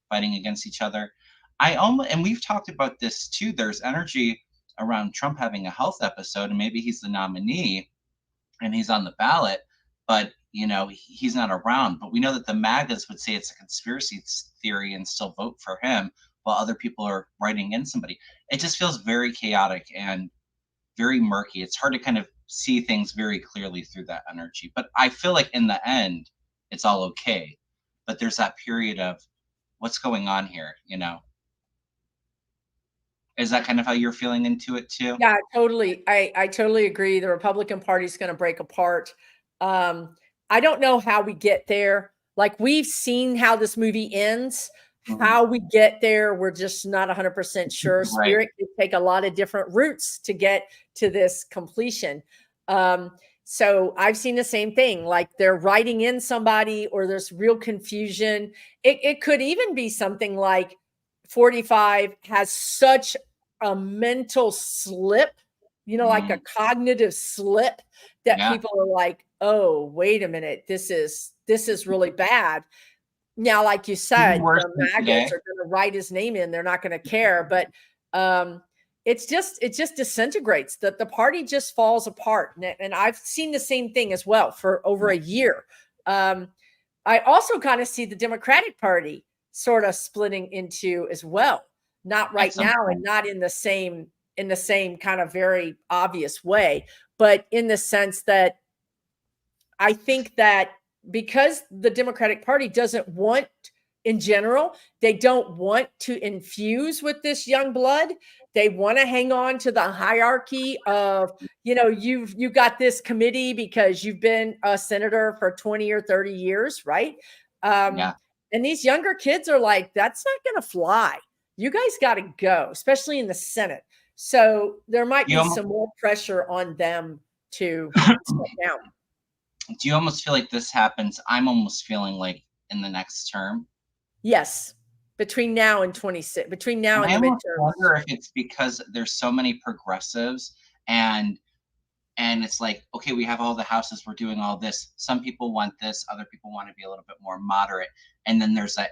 Speaker 1: fighting against each other. I almost, and we've talked about this too. There's energy around Trump having a health episode, and maybe he's the nominee and he's on the ballot, but he's not around. But we know that the MAGAs would say it's a conspiracy theory and still vote for him, while other people are writing in somebody. It just feels very chaotic and very murky. It's hard to kind of see things very clearly through that energy. But I feel like in the end, it's all okay. But there's that period of what's going on here, Is that kind of how you're feeling into it too?
Speaker 2: Yeah, totally. I totally agree. The Republican Party is going to break apart. I don't know how we get there. Like, we've seen how this movie ends. How we get there, we're just not 100% sure.
Speaker 1: Right.
Speaker 2: Spirit could take a lot of different routes to get to this completion. So I've seen the same thing. Like, they're writing in somebody, or there's real confusion. It could even be something like 45 has such a mental slip, like a cognitive slip, that people are like, oh, wait a minute, this is really bad. Now, like you said, the maggots are going to write his name in. They're not going to care. But it just disintegrates. The party just falls apart. And I've seen the same thing as well for over a year. I also kind of see the Democratic Party sort of splitting into as well. Not right now, and not in the same kind of very obvious way, but in the sense that I think that because the Democratic Party doesn't want, in general, they don't want to infuse with this young blood. They want to hang on to the hierarchy of, you've got this committee because you've been a senator for 20 or 30 years, right? And these younger kids are like, that's not going to fly. You guys got to go, especially in the Senate. So there might be some more pressure on them to step down.
Speaker 1: Do you almost feel like this happens? I'm almost feeling like in the next term.
Speaker 2: Yes, between now and 26, between now and the midterm.
Speaker 1: I wonder if it's because there's so many progressives, and it's like, okay, we have all the houses, we're doing all this. Some people want this, other people want to be a little bit more moderate, and then there's that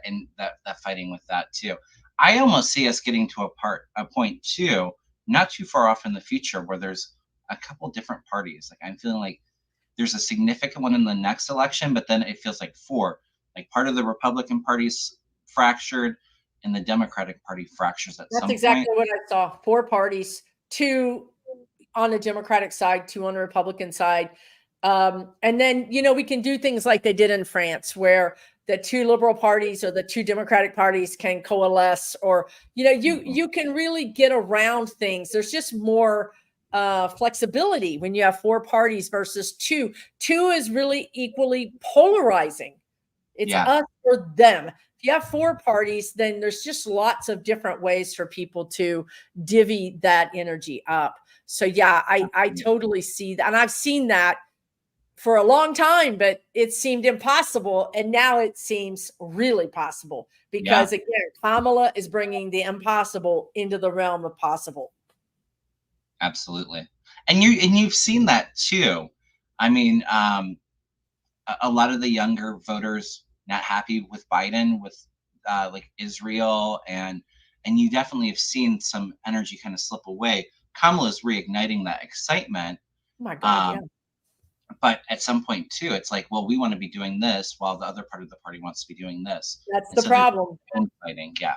Speaker 1: fighting with that too. I almost see us getting to a point too, not too far off in the future, where there's a couple different parties. Like, I'm feeling like there's a significant one in the next election, but then it feels like four. Like, part of the Republican Party's fractured, and the Democratic Party fractures at some point.
Speaker 2: That's exactly what I saw. 4 parties, 2 on the Democratic side, 2 on the Republican side. And then, we can do things like they did in France, where the 2 liberal parties or the 2 Democratic parties can coalesce, or, you can really get around things. There's just more flexibility when you have 4 parties versus 2. 2 is really equally polarizing. It's us or them. If you have 4 parties, then there's just lots of different ways for people to divvy that energy up. So yeah, I totally see that. And I've seen that for a long time, but it seemed impossible. And now it seems really possible, because again, Kamala is bringing the impossible into the realm of possible.
Speaker 1: Absolutely. And you've seen that too. I mean, a lot of the younger voters not happy with Biden, with like Israel, and you definitely have seen some energy kind of slip away. Kamala's reigniting that excitement.
Speaker 2: Oh my God, yeah.
Speaker 1: But at some point too, it's like, well, we want to be doing this while the other part of the party wants to be doing this.
Speaker 2: That's the problem.
Speaker 1: Fighting. Yeah.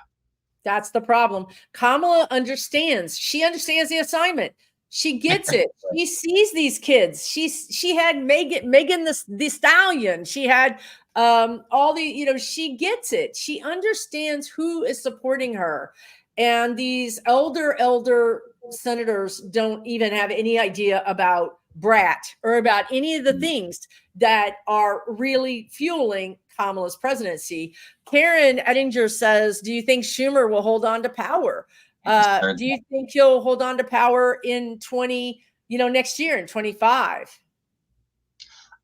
Speaker 2: That's the problem. Kamala understands. She understands the assignment. She gets it. She sees these kids. She had Megan the Stallion. She had all the, she gets it. She understands who is supporting her. And these elder senators don't even have any idea about Brat or about any of the things that are really fueling Kamala's presidency. Karen Ettinger says, do you think Schumer will hold on to power? Do you think he'll hold on to power in next year in 25?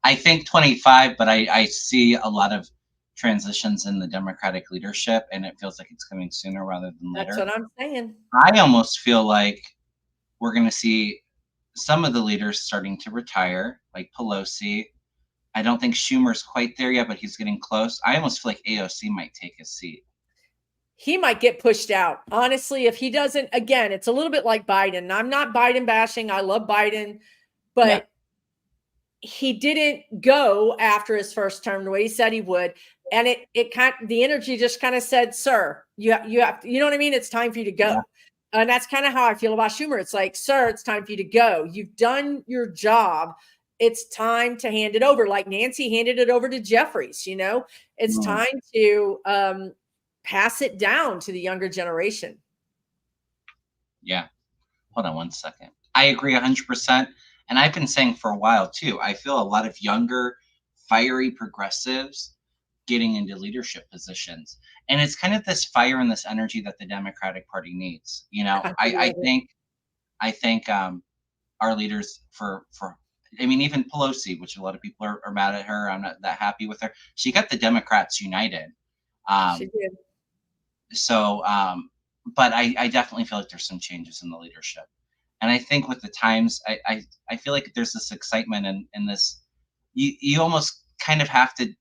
Speaker 1: I think 25, but I see a lot of transitions in the Democratic leadership, and it feels like it's coming sooner rather than later.
Speaker 2: That's what I'm saying.
Speaker 1: I almost feel like we're going to see some of the leaders starting to retire, like Pelosi. I don't think Schumer's quite there yet, but he's getting close. I almost feel like AOC might take his seat.
Speaker 2: he might get pushed out. Honestly, if he doesn't, again, it's a little bit like Biden. I'm not Biden bashing. I love Biden, but he didn't go after his first term the way he said he would. And it kind of, the energy just kind of said, sir, you have, you know what I mean? It's time for you to go.
Speaker 1: Yeah.
Speaker 2: And that's kind of how I feel about Schumer. It's like, sir, it's time for you to go. You've done your job. It's time to hand it over. Like Nancy handed it over to Jeffries, you know, it's time to pass it down to the younger generation.
Speaker 1: Yeah. Hold on one second. I agree 100%. And I've been saying for a while too, I feel a lot of younger, fiery progressives getting into leadership positions. And it's kind of this fire and this energy that the Democratic Party needs. You know, I think our leaders I mean, even Pelosi, which a lot of people are mad at her. I'm not that happy with her. She got the Democrats united.
Speaker 2: She did.
Speaker 1: So, but I definitely feel like there's some changes in the leadership. And I think with the times, I feel like there's this excitement in this. You almost kind of have to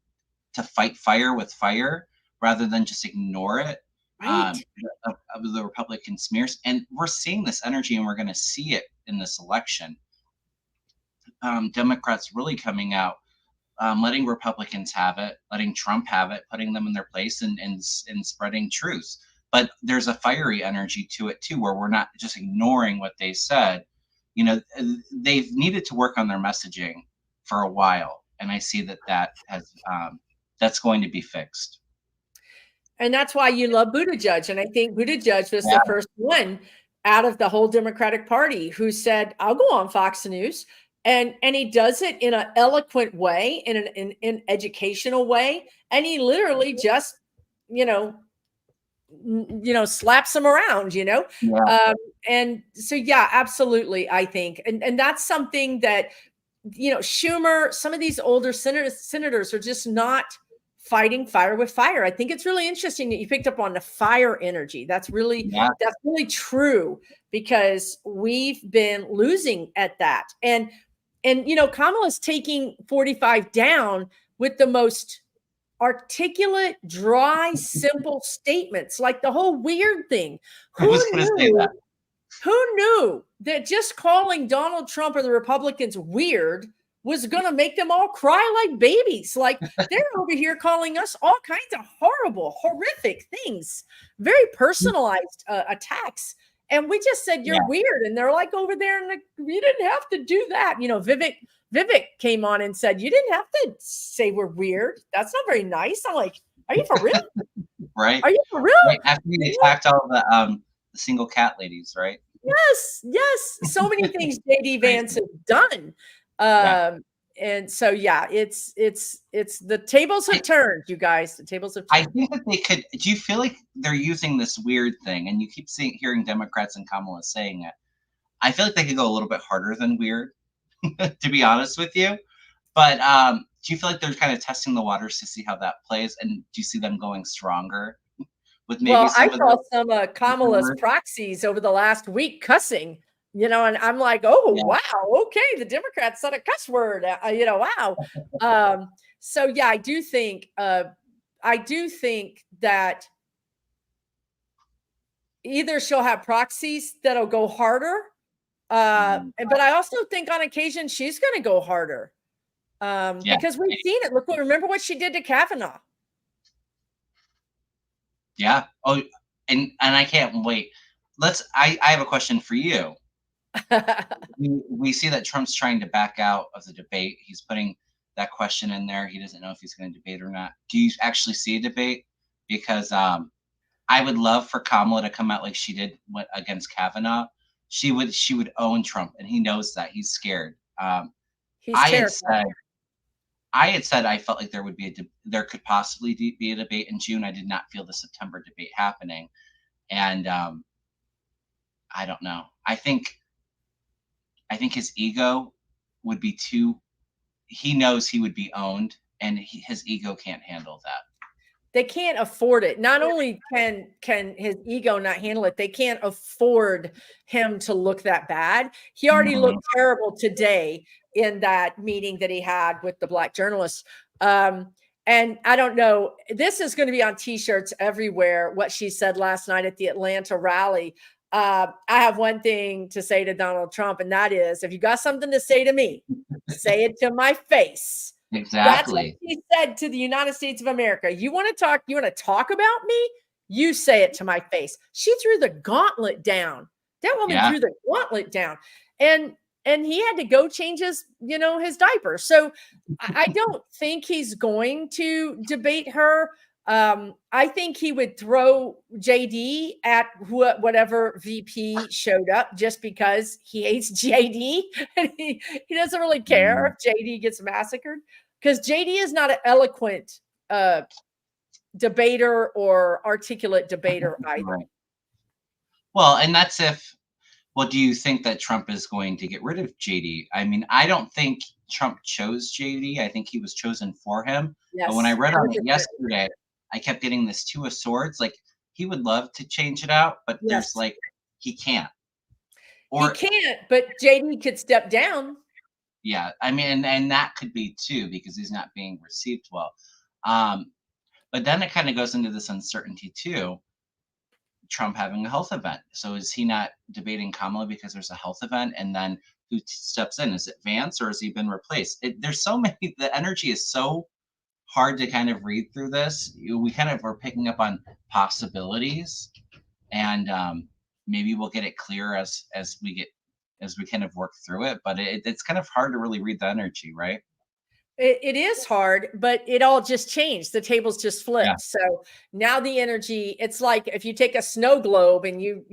Speaker 1: fight fire with fire rather than just ignore it.
Speaker 2: Right.
Speaker 1: Of the Republican smears, and we're seeing this energy, and we're going to see it in this election. Democrats really coming out, letting Republicans have it, letting Trump have it, putting them in their place, and spreading truth. But there's a fiery energy to it too, where we're not just ignoring what they said. You know, they've needed to work on their messaging for a while, and I see that has that's going to be fixed.
Speaker 2: And that's why you love Buttigieg. And I think Buttigieg was the first one out of the whole Democratic Party who said, I'll go on Fox News. And he does it in an eloquent way, in an educational way. And he literally just, slaps them around, and so, yeah, absolutely. I think, and that's something that, Schumer, some of these older senators are just not fighting fire with fire. I think it's really interesting that you picked up on the fire energy. That's really true, because we've been losing at that. And Kamala's taking 45 down with the most articulate, dry, simple statements, like the whole weird thing. Who knew that just calling Donald Trump or the Republicans weird was going to make them all cry like babies? Like, they're over here calling us all kinds of horrible, horrific things, very personalized attacks. And we just said, you're weird. And they're like over there, and you didn't have to do that. Vivek came on and said, you didn't have to say we're weird. That's not very nice. I'm like, are you for real?
Speaker 1: Right.
Speaker 2: Are you for real?
Speaker 1: Right. After we attacked all the single cat ladies, right?
Speaker 2: Yes. So many things JD Vance has done. And so, it's the tables have turned, you guys. The tables have turned.
Speaker 1: I think that they could. Do you feel like they're using this weird thing, and you keep hearing Democrats and Kamala saying it? I feel like they could go a little bit harder than weird, to be honest with you. But do you feel like they're kind of testing the waters to see how that plays? And do you see them going stronger with maybe
Speaker 2: I saw some Kamala's proxies over the last week cussing, and I'm like, wow, okay, the Democrats said a cuss word, wow. So I do think that either she'll have proxies that'll go harder, but I also think on occasion she's going to go harder, because we've seen it. Remember what she did to Kavanaugh.
Speaker 1: Yeah. Oh, and I can't wait. I have a question for you. We see that Trump's trying to back out of the debate. He's putting that question in there. He doesn't know if he's going to debate or not. Do you actually see a debate? Because I would love for Kamala to come out like she did against Kavanaugh. She would own Trump, and he knows that. He's scared.
Speaker 2: He's terrified.
Speaker 1: I had said I felt like there could possibly be a debate in June. I did not feel the September debate happening, and I don't know. I think his ego would be too. He knows he would be owned, and his ego can't handle that.
Speaker 2: They can't afford it. Not only can his ego not handle it, they can't afford him to look that bad. He already looked terrible today in that meeting that he had with the Black journalists. And And I don't know, this is going to be on t-shirts everywhere, what she said last night at the Atlanta rally. I have one thing to say to Donald Trump, and that is, if you got something to say to me, say it to my face. That's what
Speaker 1: Exactly.
Speaker 2: she said to the United States of America. You want to talk about me? You say it to my face. She threw the gauntlet down. That woman
Speaker 1: Yeah.
Speaker 2: threw the gauntlet down. And he had to go change his diaper. So I don't think he's going to debate her. I think he would throw JD at whatever VP showed up just because he hates JD and he doesn't really care if JD gets massacred, because JD is not an eloquent debater or articulate debater either.
Speaker 1: Right. Well, and that's well, do you think that Trump is going to get rid of JD? I mean, I don't think Trump chose JD. I think he was chosen for him.
Speaker 2: Yes,
Speaker 1: But when I read on it
Speaker 2: 100%.
Speaker 1: yesterday, I kept getting this Two of Swords. Like, he would love to change it out, but
Speaker 2: Yes.
Speaker 1: there's like, he can't.
Speaker 2: He can't, but JD could step down.
Speaker 1: Yeah, I mean, and that could be too, because he's not being received well. But then it kind of goes into this uncertainty too. Trump having a health event. So is he not debating Kamala because there's a health event? And then who steps in? Is it Vance, or has he been replaced? There's so many, the energy is so hard to kind of read through this. We kind of are picking up on possibilities, and maybe we'll get it clear as we kind of work through it. But it's kind of hard to really read the energy, right?
Speaker 2: It is hard, but it all just changed. The tables just flipped.
Speaker 1: Yeah.
Speaker 2: So now the energy, it's like if you take a snow globe and you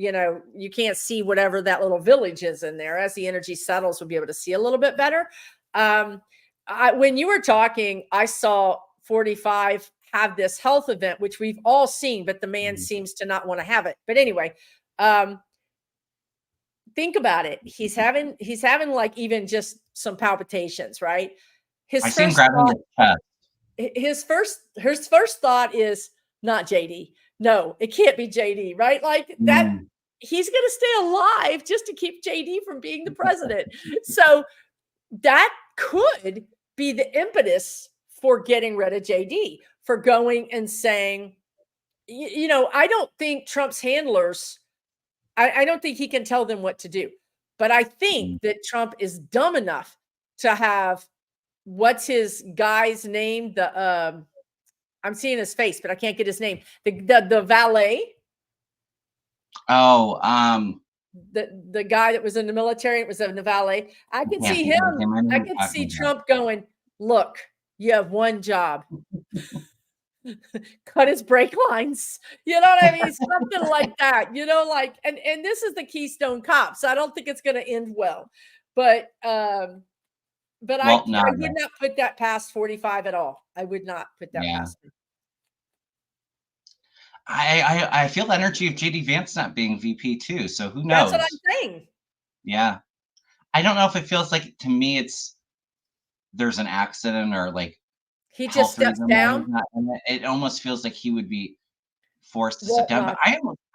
Speaker 2: can't see whatever that little village is in there. As the energy settles, we'll be able to see a little bit better. When you were talking, I saw 45 have this health event, which we've all seen, but the man seems to not want to have it. But anyway, think about it. He's having like even just some palpitations, right?
Speaker 1: I see him grabbing his chest.
Speaker 2: His first thought is not JD. No, it can't be JD, right? Like that. He's going to stay alive just to keep JD from being the president. So that could be the impetus for getting rid of JD, for going and saying, I don't think Trump's handlers, I don't think he can tell them what to do. But I think that Trump is dumb enough to have, what's his guy's name? I'm seeing his face, but I can't get his name. The valet.
Speaker 1: Oh,
Speaker 2: the guy that was in the military, it was in the valet. I could see him. I could see Trump going, look, you have one job. Cut his brake lines. You know what I mean? Something like that, and this is the Keystone Cop. So I don't think it's going to end well, but I would not put that past 45 at all. I would not put that past him.
Speaker 1: I feel the energy of JD Vance not being VP too. So who knows?
Speaker 2: That's what I'm saying.
Speaker 1: Yeah. I don't know if it feels like, to me, there's an accident or like
Speaker 2: he just steps down.
Speaker 1: It almost feels like he would be forced to sit down. But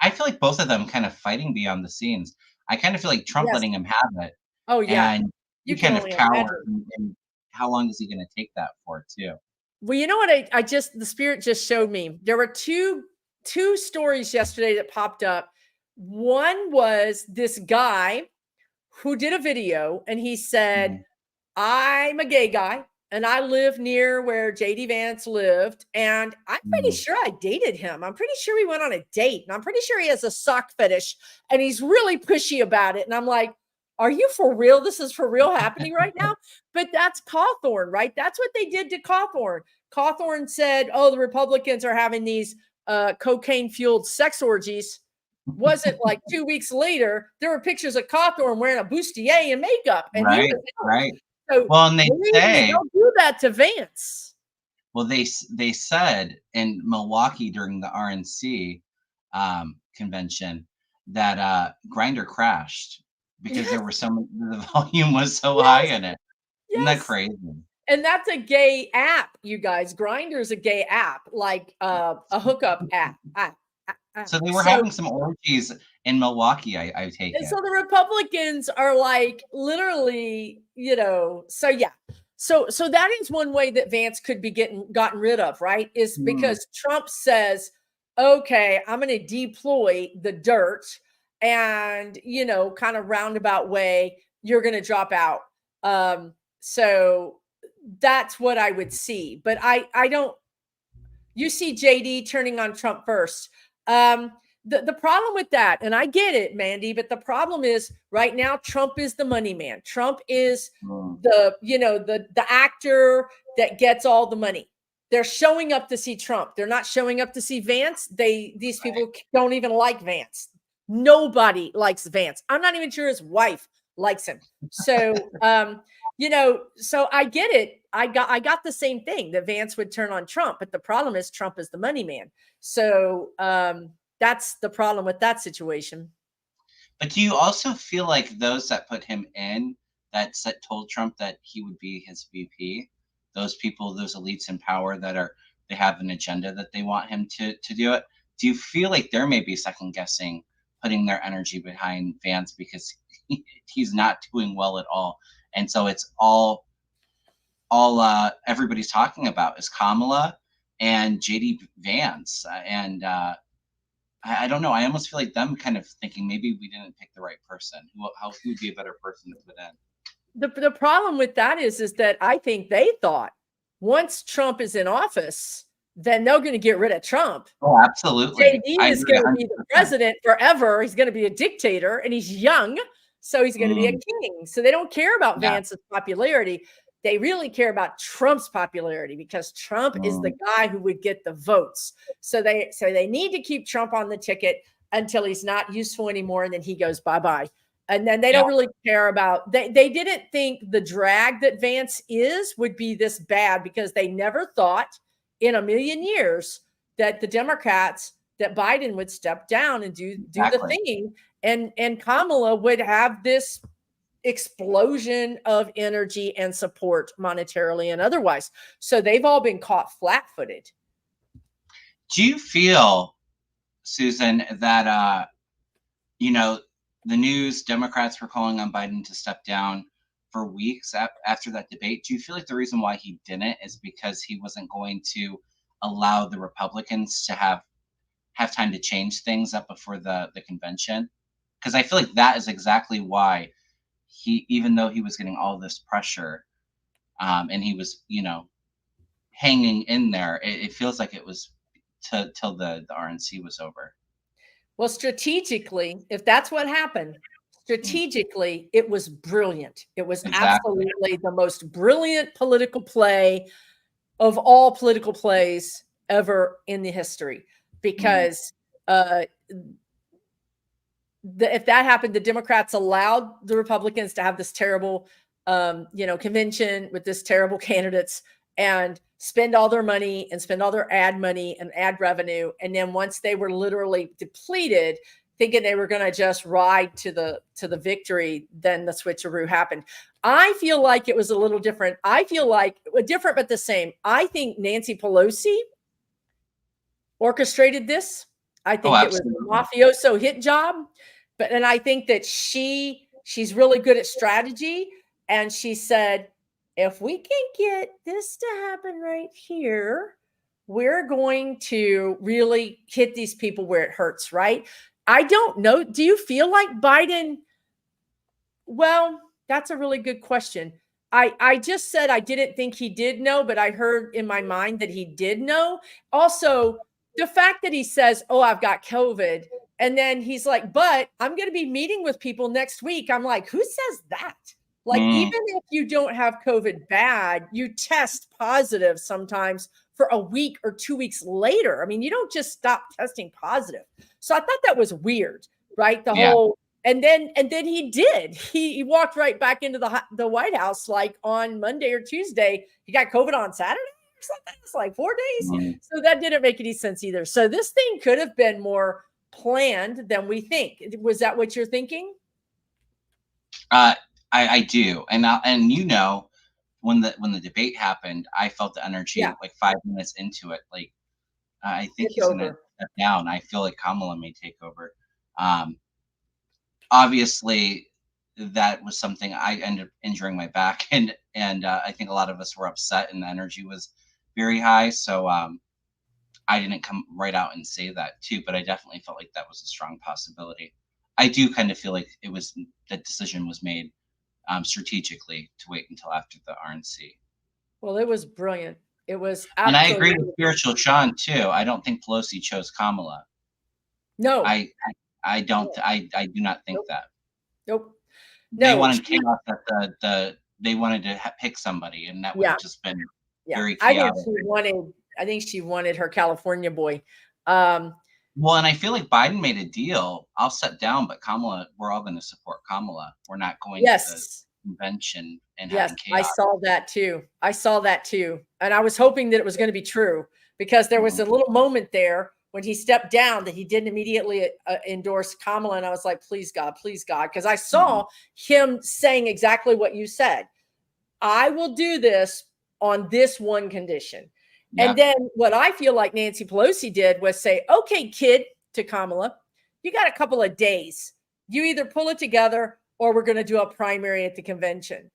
Speaker 1: I feel like both of them kind of fighting beyond the scenes. I kind of feel like Trump letting him have it.
Speaker 2: Oh yeah.
Speaker 1: And you kind of cower. And how long is he going to take that for too?
Speaker 2: Well, you know what? The spirit just showed me. There were two stories yesterday that popped up. One was this guy who did a video and he said, I'm a gay guy and I live near where JD Vance lived. And I'm pretty sure I dated him. I'm pretty sure we went on a date and I'm pretty sure he has a sock fetish and he's really pushy about it. And I'm like, are you for real? This is for real happening right now? But that's Cawthorn, right? That's what they did to Cawthorn. Cawthorn said, oh, the Republicans are having these cocaine-fueled sex orgies. Wasn't like 2 weeks later, there were pictures of Cawthorn wearing a bustier and makeup. And
Speaker 1: right.
Speaker 2: So,
Speaker 1: well, and they say,
Speaker 2: don't do that to Vance.
Speaker 1: Well, they said in Milwaukee during the RNC convention that Grindr crashed because there were the volume was so high in it. Isn't that crazy?
Speaker 2: And that's a gay app, you guys. Grindr is a gay app, like a hookup app.
Speaker 1: So they were having some orgies in Milwaukee, I take it.
Speaker 2: So the Republicans are like literally, so yeah. So that is one way that Vance could be gotten rid of, right? Is because Trump says, okay, I'm going to deploy the dirt, and kind of roundabout way, you're going to drop out. So that's what I would see. But I don't. You see JD turning on Trump first. The problem with that, and I get it, Mandy, but the problem is right now Trump is the money man. Trump is the actor that gets all the money. They're showing up to see Trump. They're not showing up to see Vance. These people don't even like Vance. Nobody likes Vance. I'm not even sure his wife likes him. So so I get it. I got the same thing, that Vance would turn on Trump, but the problem is Trump is the money man. So that's the problem with that situation.
Speaker 1: But do you also feel like those that put him in, told Trump that he would be his VP, those people, those elites in power they have an agenda that they want him to do it? Do you feel like they're maybe second guessing putting their energy behind Vance because he's not doing well at all? And so it's all everybody's talking about is Kamala and JD Vance. I don't know. I almost feel like them kind of thinking maybe we didn't pick the right person. Who would be a better person to put in?
Speaker 2: The problem with that is that I think they thought once Trump is in office, then they're going to get rid of Trump.
Speaker 1: Oh, absolutely.
Speaker 2: JD is going to be the president forever. He's going to be a dictator, and he's young, so he's going to be a king. So they don't care about Vance's popularity. They really care about Trump's popularity because Trump is the guy who would get the votes. So they need to keep Trump on the ticket until he's not useful anymore, and then he goes bye-bye. And then they don't really care about, they didn't think the drag that Vance would be this bad, because they never thought in a million years that the Democrats, that Biden would step down and do the thing, and Kamala would have this explosion of energy and support monetarily and otherwise. So they've all been caught flat-footed.
Speaker 1: Do you feel, Susan, that the news, Democrats were calling on Biden to step down for weeks after that debate? Do you feel like the reason why he didn't is because he wasn't going to allow the Republicans to have time to change things up before the convention? Because I feel like that is exactly why even though he was getting all this pressure, and he was, hanging in there, it feels like it was till the RNC was over.
Speaker 2: Well, strategically, if that's what happened, strategically, it was brilliant. It was absolutely the most brilliant political play of all political plays ever in the history, because if that happened, the Democrats allowed the Republicans to have this terrible, convention with this terrible candidates, and spend all their money and spend all their ad money and ad revenue. And then once they were literally depleted, thinking they were going to just ride to the victory, then the switcheroo happened. I feel like it was a little different. I feel like different, but the same. I think Nancy Pelosi orchestrated this. I think it was a mafioso hit job, and I think that she's really good at strategy. And she said, if we can get this to happen right here, we're going to really hit these people where it hurts, right? I don't know. Do you feel like Biden? Well, that's a really good question. I just said I didn't think he did know, but I heard in my mind that he did know. Also, the fact that he says, oh, I've got COVID, and then he's like, but I'm going to be meeting with people next week. I'm like, who says that? Like, even if you don't have COVID bad, you test positive sometimes for a week or 2 weeks later. I mean, you don't just stop testing positive. So I thought that was weird, right? Whole, and then he did. He walked right back into the White House like on Monday or Tuesday. He got COVID on Saturday or something. It's like 4 days. So that didn't make any sense either. So this thing could have been more planned than we think. Was that what you're thinking?
Speaker 1: I do, and when the debate happened, I felt the energy like 5 minutes into it. Like, I think he's going to step down. I feel like Kamala may take over. Obviously, that was something I ended up injuring my back, and I think a lot of us were upset, and the energy was very high. So I didn't come right out and say that too, but I definitely felt like that was a strong possibility. I do kind of feel like it was that decision was made strategically to wait until after the RNC.
Speaker 2: Well, it was brilliant. It was
Speaker 1: And I agree
Speaker 2: absolutely
Speaker 1: with Spiritual Sean too. I don't think Pelosi chose Kamala.
Speaker 2: no,
Speaker 1: I I don't.
Speaker 2: no,
Speaker 1: I do not think
Speaker 2: nope,
Speaker 1: that
Speaker 2: nope.
Speaker 1: they
Speaker 2: No,
Speaker 1: wanted chaos at they wanted to pick somebody, and that would have
Speaker 2: yeah,
Speaker 1: just been
Speaker 2: yeah.
Speaker 1: very chaotic.
Speaker 2: I think she wanted her California boy. Um,
Speaker 1: Well, and I feel like Biden made a deal. I'll sit down, but Kamala, we're all going to support Kamala. We're not going to the
Speaker 2: yes,
Speaker 1: convention and
Speaker 2: yes,
Speaker 1: having
Speaker 2: I
Speaker 1: chaos.
Speaker 2: saw that too. I saw that too. And I was hoping that it was going to be true because there was
Speaker 1: Mhm.
Speaker 2: a little moment there when he stepped down that he didn't immediately endorse Kamala. And I was like, please, God, please, God. Because I
Speaker 1: Mhm.
Speaker 2: saw him saying exactly what you said. I will do this on this one condition. And
Speaker 1: Yeah.
Speaker 2: then what I feel like Nancy Pelosi did was say, okay, kid, to Kamala, you got a couple of days. You either pull it together or we're going to do a primary at the convention.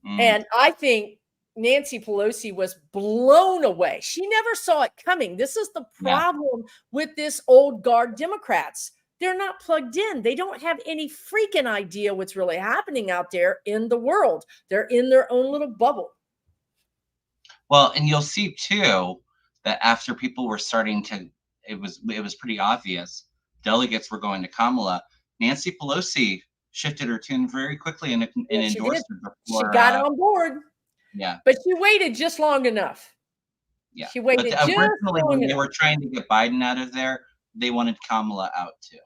Speaker 1: Mm.
Speaker 2: And I think Nancy Pelosi was blown away. She never saw it coming. This is the
Speaker 1: Yeah.
Speaker 2: problem with this old guard Democrats. They're not plugged in. They don't have any freaking idea what's really happening out there in the world. They're in their own little bubble.
Speaker 1: Well, and you'll see too that after people were starting to, it was pretty obvious. Delegates were going to Kamala. Nancy Pelosi shifted her tune very quickly and
Speaker 2: Yeah, she did.
Speaker 1: endorsed her
Speaker 2: She
Speaker 1: before.
Speaker 2: got on board,
Speaker 1: Yeah.
Speaker 2: but she waited just long enough.
Speaker 1: Yeah.
Speaker 2: She
Speaker 1: But
Speaker 2: waited just
Speaker 1: originally,
Speaker 2: long
Speaker 1: when they
Speaker 2: enough.
Speaker 1: were trying to get Biden out of there, they wanted Kamala out too.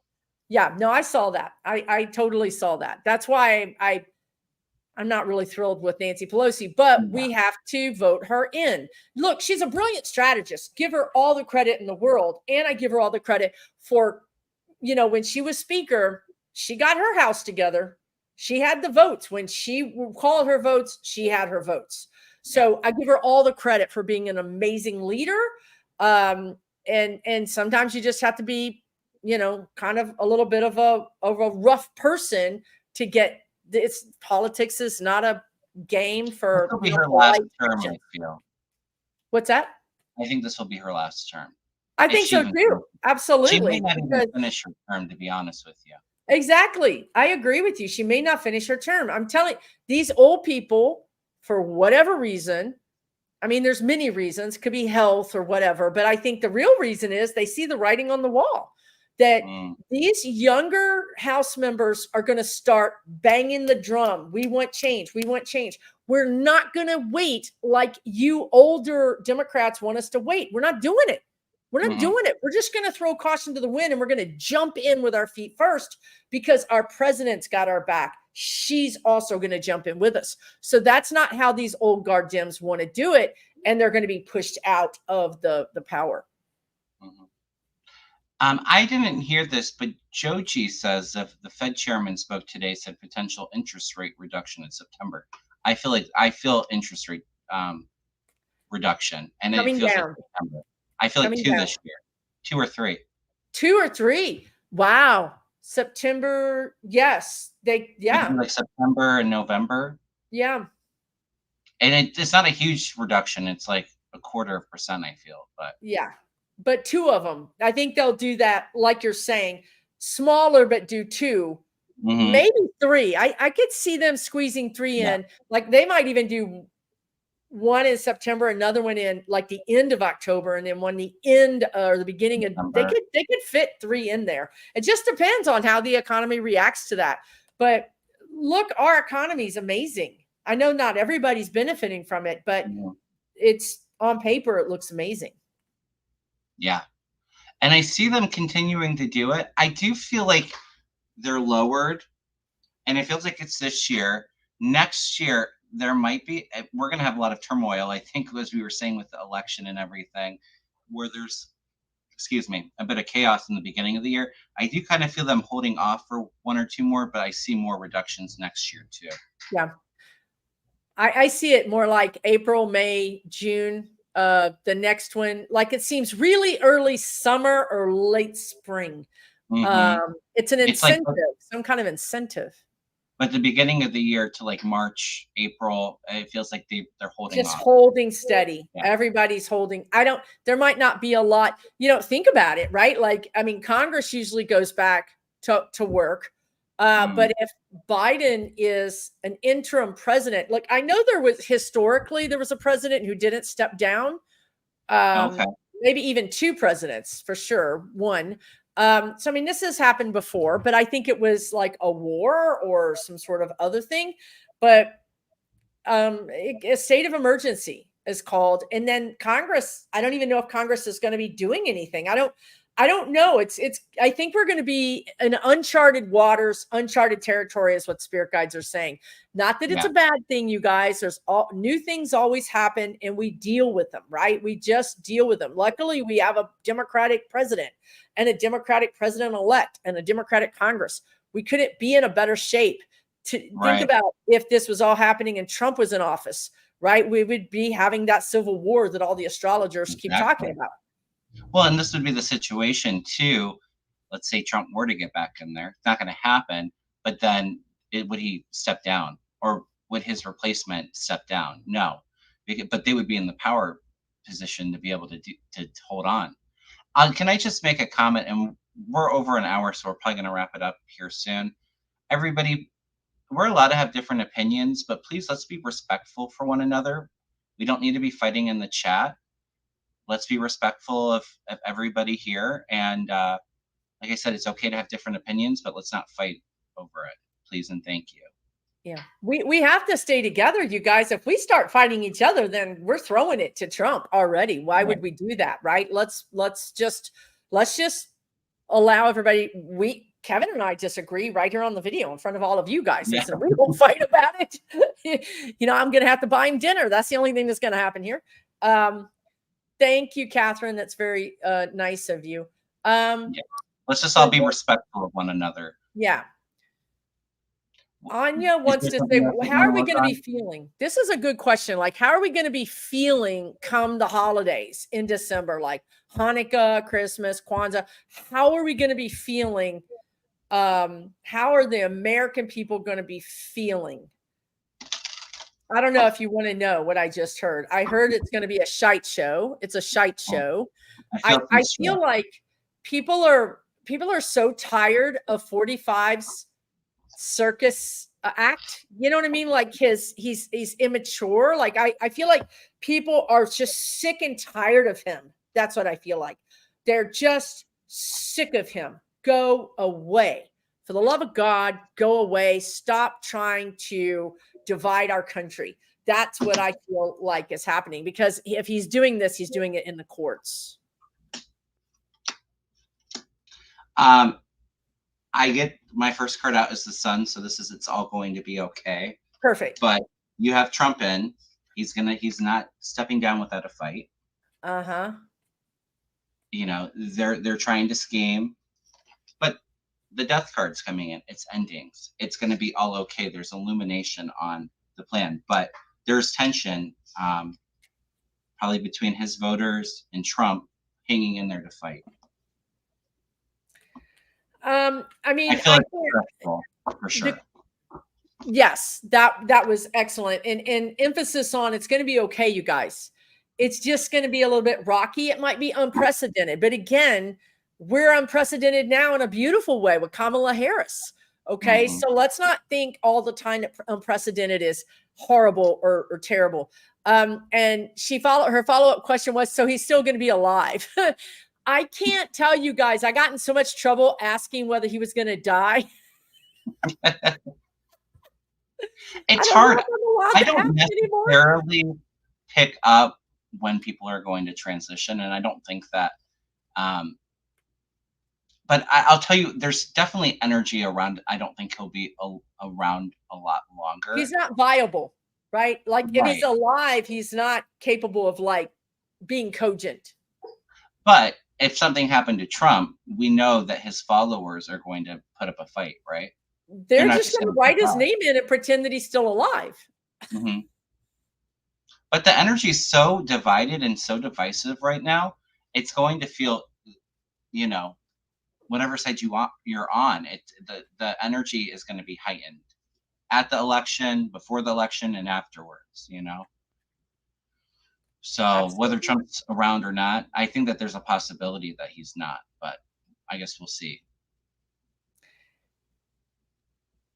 Speaker 2: Yeah, no, I saw that. I totally saw that. That's why I'm not really thrilled with Nancy Pelosi, but
Speaker 1: Yeah.
Speaker 2: we have to vote her in. Look, she's a brilliant strategist. Give her all the credit in the world. And I give her all the credit for, when she was speaker, she got her house together. She had the votes. When she called her votes, she had her votes. So I give her all the credit for being an amazing leader. And sometimes you just have to be, kind of a little bit of a rough person to get. It's politics is not a game
Speaker 1: This
Speaker 2: for
Speaker 1: will be her last
Speaker 2: polite
Speaker 1: term,
Speaker 2: questions.
Speaker 1: I feel.
Speaker 2: What's that?
Speaker 1: I think this will be her last term.
Speaker 2: I
Speaker 1: If
Speaker 2: think
Speaker 1: she
Speaker 2: so
Speaker 1: even
Speaker 2: too.
Speaker 1: She may
Speaker 2: Absolutely.
Speaker 1: not even
Speaker 2: Because
Speaker 1: finish her term, to be honest with you.
Speaker 2: exactly. I agree with you. She may not finish her term. I'm telling these old people, for whatever reason, I mean, there's many reasons, could be health or whatever, but I think the real reason is they see the writing on the wall that these younger House members are going to start banging the drum. We want change. We want change. We're not going to wait like you older Democrats want us to wait. We're not doing it. We're not doing it. We're just going to throw caution to the wind and we're going to jump in with our feet first because our president's got our back. She's also going to jump in with us. So that's not how these old guard Dems want to do it. And they're going to be pushed out of the power.
Speaker 1: I didn't hear this, but Joji says if the Fed chairman spoke today, said potential interest rate reduction in September. I feel interest rate reduction, and
Speaker 2: Coming
Speaker 1: it feels
Speaker 2: down.
Speaker 1: like September. I feel like
Speaker 2: Coming
Speaker 1: two
Speaker 2: down.
Speaker 1: this year, 2 or 3.
Speaker 2: 2 or 3. Wow. September. Yes.
Speaker 1: Maybe like September and November.
Speaker 2: Yeah.
Speaker 1: And it's not a huge reduction. It's like 0.25%, I feel, but
Speaker 2: yeah. But 2 of them. I think they'll do that, like you're saying, smaller, but do 2. Maybe 3. I could see them squeezing 3 in. Like they might even do one in September, another one in like the end of October, and then one the end or the beginning of they could fit 3 in there. It just depends on how the economy reacts to that. But look, our economy is amazing. I know not everybody's benefiting from it, but it's on paper, it looks amazing.
Speaker 1: Yeah. And I see them continuing to do it. I do feel like they're lowered, and it feels like it's this year. Next year, there might be, we're going to have a lot of turmoil, I think, as we were saying with the election and everything, where there's, a bit of chaos in the beginning of the year. I do kind of feel them holding off for 1 or 2 more, but I see more reductions next year too.
Speaker 2: Yeah. I see it more like April, May, June. The next one, like it seems really early summer or late spring. It's an incentive, some kind of incentive.
Speaker 1: But the beginning of the year to like March, April, it feels like they're holding
Speaker 2: Just
Speaker 1: off.
Speaker 2: holding steady.
Speaker 1: Yeah.
Speaker 2: Everybody's holding. There might not be a lot, think about it, right? Like, I mean, Congress usually goes back to work. But if Biden is an interim president, like I know historically there was a president who didn't step down.
Speaker 1: Okay.
Speaker 2: Maybe even two presidents for sure. One. So I mean, this has happened before, but I think it was like a war or some sort of other thing. But a state of emergency is called, and then Congress, I don't even know if Congress is going to be doing anything. I don't know. I think we're going to be in uncharted waters, uncharted territory is what spirit guides are saying. Not that it's a bad thing, you guys. There's new things always happen and we deal with them, right? We just deal with them. Luckily, we have a Democratic president and a Democratic president elect and a Democratic Congress. We couldn't be in a better shape to think about if this was all happening and Trump was in office, right? We would be having that civil war that all the astrologers keep talking about.
Speaker 1: Well, and this would be the situation too. Let's say Trump were to get back in there. It's not going to happen, but then would he step down or would his replacement step down? No, but they would be in the power position to be able to hold on. Can I just make a comment? And we're over an hour, so we're probably going to wrap it up here soon. Everybody, we're allowed to have different opinions, but please let's be respectful for one another. We don't need to be fighting in the chat. Let's be respectful of everybody here. And like I said, it's okay to have different opinions, but let's not fight over it, please and thank you.
Speaker 2: Yeah, we have to stay together, you guys. If we start fighting each other, then we're throwing it to Trump already. Why would we do that, right? Let's just allow everybody. Kevin and I disagree right here on the video in front of all of you guys. Yeah. So we won't fight about it. I'm going to have to buy him dinner. That's the only thing that's going to happen here. Thank you, Catherine. That's very nice of you.
Speaker 1: Let's just all be respectful of one another.
Speaker 2: Yeah. Anya wants to say, how are we going to be feeling? This is a good question. Like, how are we going to be feeling come the holidays in December, like Hanukkah, Christmas, Kwanzaa? How are we going to be feeling? How are the American people going to be feeling? I don't know if you want to know what I just heard. I heard it's going to be a shite show. It's a shite show. I feel like people are so tired of 45's circus act. You know what I mean? Like he's immature. Like I feel like people are just sick and tired of him. That's what I feel like. They're just sick of him. Go away. For the love of God, go away. Stop trying to divide our country. That's what I feel like is happening, because if he's doing this, he's doing it in the courts.
Speaker 1: I get my first card out is the sun, so it's all going to be okay.
Speaker 2: Perfect.
Speaker 1: But you have Trump in. He's not stepping down without a fight. They're trying to scheme, but the death card's coming in. It's endings. It's going to be all okay. There's illumination on the plan, but there's tension, probably between his voters and Trump hanging in there to fight.
Speaker 2: I mean,
Speaker 1: I feel like stressful, for sure.
Speaker 2: Yes, that was excellent. And emphasis on it's going to be okay, you guys. It's just going to be a little bit rocky. It might be unprecedented. But again, we're unprecedented now in a beautiful way with Kamala Harris. Okay, so let's not think all the time that unprecedented is horrible or terrible. And her follow-up question was, so he's still going to be alive. I can't tell you guys. I got in so much trouble asking whether he was going to die.
Speaker 1: It's hard. I don't necessarily pick up when people are going to transition, and I don't think that. But I'll tell you, there's definitely energy around. I don't think he'll be around a lot longer.
Speaker 2: He's not viable, right? Like if he's alive, he's not capable of like being cogent.
Speaker 1: But if something happened to Trump, we know that his followers are going to put up a fight, right?
Speaker 2: They're just going to write his name in and pretend that he's still alive.
Speaker 1: Mm-hmm. But the energy is so divided and so divisive right now. It's going to feel, whatever side you're on, the energy is going to be heightened. at the election, before the election, and afterwards, you know? So
Speaker 2: Absolutely.
Speaker 1: whether Trump's around or not, I think that there's a possibility that he's not, but I guess we'll see.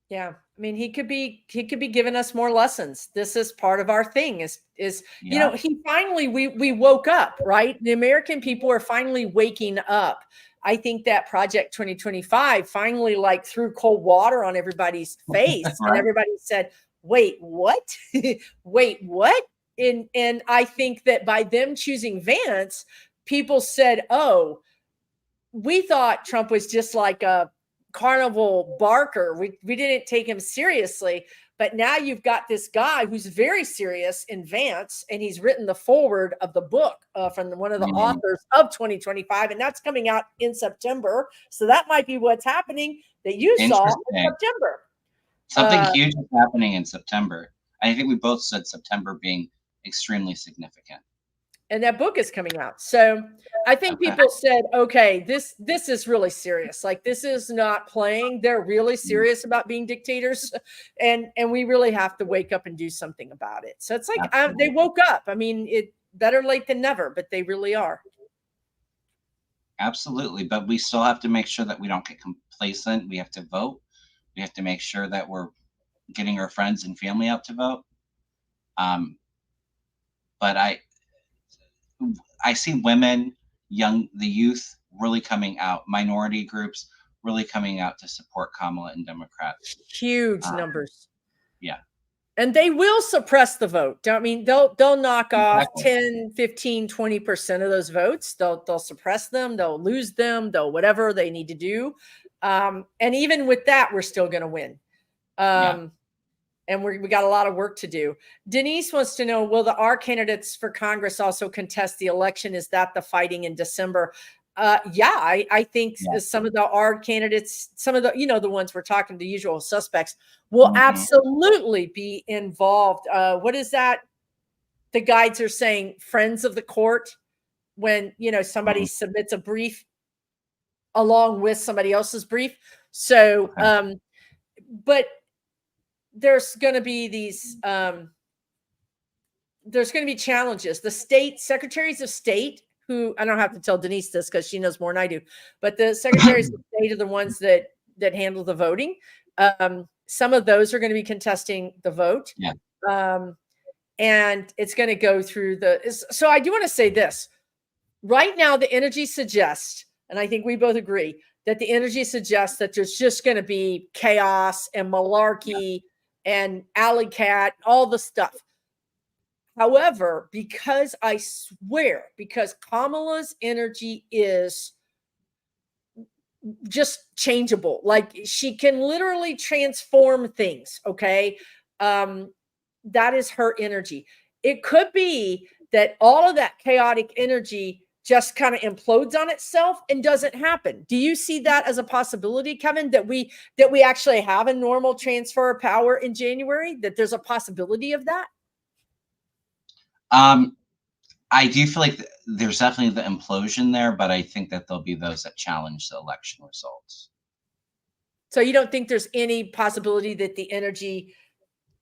Speaker 2: Yeah. I mean, he could be giving us more lessons. This is part of our thing you know,
Speaker 1: Yeah.
Speaker 2: he finally we woke up, right? The American people are finally waking up. I think that Project 2025 finally like threw cold water on everybody's face and
Speaker 1: Right.
Speaker 2: everybody said, "Wait, what?" Wait, what? And I think that by them choosing Vance, people said, "Oh, we thought Trump was just like a carnival barker. We didn't take him seriously. But now you've got this guy who's very serious in Vance, and he's written the foreword of the book from one of the authors of 2025, and that's coming out in September. So that might be what's happening that you saw in September.
Speaker 1: Something huge is happening in September. I think we both said September being extremely significant.
Speaker 2: And that book is coming out. So I think people said, okay, this is really serious. Like, this is not playing. They're really serious about being dictators. And we really have to wake up and do something about it. So it's like they woke up. I mean, it better late than never, but they really are.
Speaker 1: Absolutely. But we still have to make sure that we don't get complacent. We have to vote. We have to make sure that we're getting our friends and family out to vote. But I see women, the youth really coming out, minority groups really coming out to support Kamala and Democrats.
Speaker 2: Huge numbers.
Speaker 1: Yeah.
Speaker 2: And they will suppress the vote. I mean, they'll knock off 10, 15, 20% of those votes. They'll suppress them. They'll lose them. They'll whatever they need to do. And even with that, we're still going to win. And we got a lot of work to do. Denise wants to know, will our candidates for Congress also contest the election? Is that the fighting in December? I think some of our candidates, some of the, the ones we're talking to, usual suspects, will absolutely be involved. What is that? The guides are saying friends of the court when, somebody submits a brief along with somebody else's brief. So, but there's going to be these, there's going to be challenges. The state secretaries of state, who I don't have to tell Denise this because she knows more than I do, but the secretaries of state are the ones that handle the voting. Some of those are going to be contesting the vote. And it's going to go through so I do want to say this. Right now, the energy suggests, and I think we both agree, that the energy suggests that there's just going to be chaos and malarkey and alley cat, all the stuff. However, because Kamala's energy is just changeable, like she can literally transform things. Okay. That is her energy. It could be that all of that chaotic energy just kind of implodes on itself and doesn't happen. Do you see that as a possibility, Kevin, that we actually have a normal transfer of power in January, that there's a possibility of that?
Speaker 1: I do feel like there's definitely the implosion there, but I think that there'll be those that challenge the election results.
Speaker 2: So you don't think there's any possibility that the energy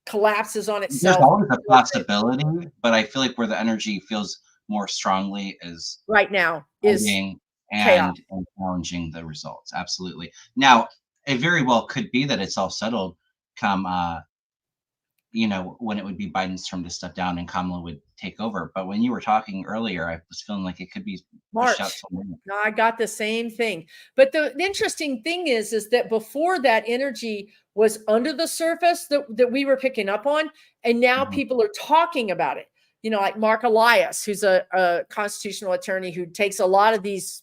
Speaker 2: collapses on itself?
Speaker 1: There's always a possibility, but I feel like where the energy feels more strongly is
Speaker 2: right now is
Speaker 1: and challenging the results. Absolutely. Now, it very well could be that it's all settled come when it would be Biden's term to step down and Kamala would take over. But when you were talking earlier, I was feeling like it could be
Speaker 2: March.
Speaker 1: Pushed out till March.
Speaker 2: No, I got the same thing. But the interesting thing is that before that energy was under the surface that we were picking up on, and now people are talking about it. Like Mark Elias, who's a constitutional attorney who takes a lot of these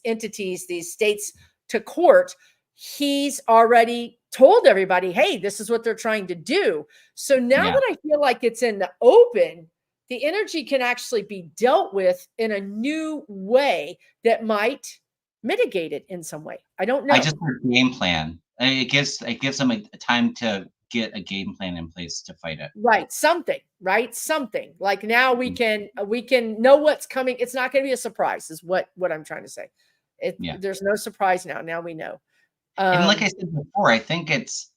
Speaker 2: entities, these states to court. He's already told everybody, hey, this is what they're trying to do. So now that I feel like it's in the open, the energy can actually be dealt with in a new way that might mitigate it in some way. I don't know.
Speaker 1: I just heard game plan. It gives them a time to get a game plan in place to fight it.
Speaker 2: Right. Something. Like now we can know what's coming. It's not going to be a surprise is what I'm trying to say. There's no surprise now. Now we know.
Speaker 1: And like I said before, I think it's